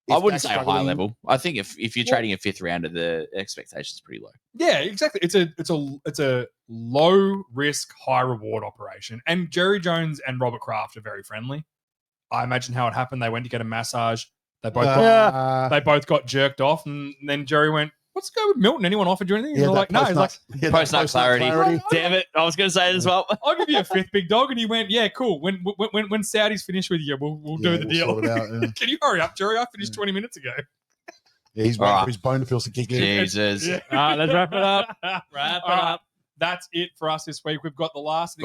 I wouldn't say a high level. I think if you're trading a fifth rounder, the expectation's pretty low. Yeah, exactly. It's a low risk, high reward operation. And Jerry Jones and Robert Kraft are very friendly. I imagine how it happened. They went to get a massage. They both got jerked off, and then Jerry went, "Let's go with Milton. Anyone offered you anything?" He's like, "No." He's like, "Post-nut clarity." Damn it! I was going to say it as well. I'll give you a fifth, big dog. And he went, "Yeah, cool. When Saudi's finished with you, we'll do the deal." Sort it out, Can you hurry up, Jerry? I finished 20 minutes ago. Yeah, he's waiting for his bone to feel to kick in. Jesus. All right, let's wrap it up. That's it for us this week. We've got the last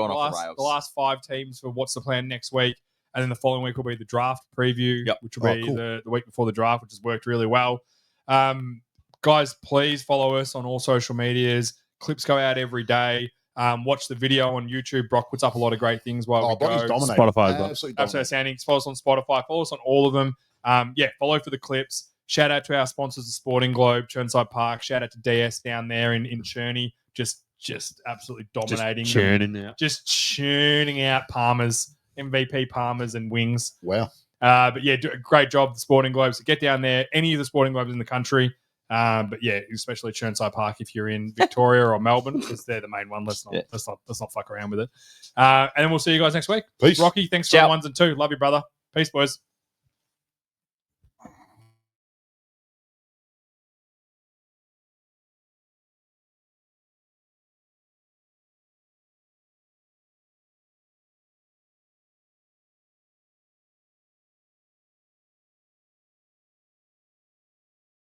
5 teams for what's the plan next week. And then the following week will be the draft preview, which will be the week before the draft, which has worked really well. Guys, please follow us on all social medias. Clips go out every day. Watch the video on YouTube. Brock puts up a lot of great things while we go. Spotify as well. Absolutely sounding. Follow us on Spotify. Follow us on all of them. Follow for the clips. Shout out to our sponsors, the Sporting Globe, Churnside Park. Shout out to DS down there in Churney. Just absolutely dominating. Just churning out Palmers. MVP Palmers and wings. Wow. Do a great job, the Sporting Globes. So get down there, any of the Sporting Globes in the country. Especially Churnside Park if you're in Victoria or Melbourne, because they're the main one. Let's not fuck around with it. And then we'll see you guys next week. Peace. Rocky, thanks for the 1s and 2. Love you, brother. Peace, boys.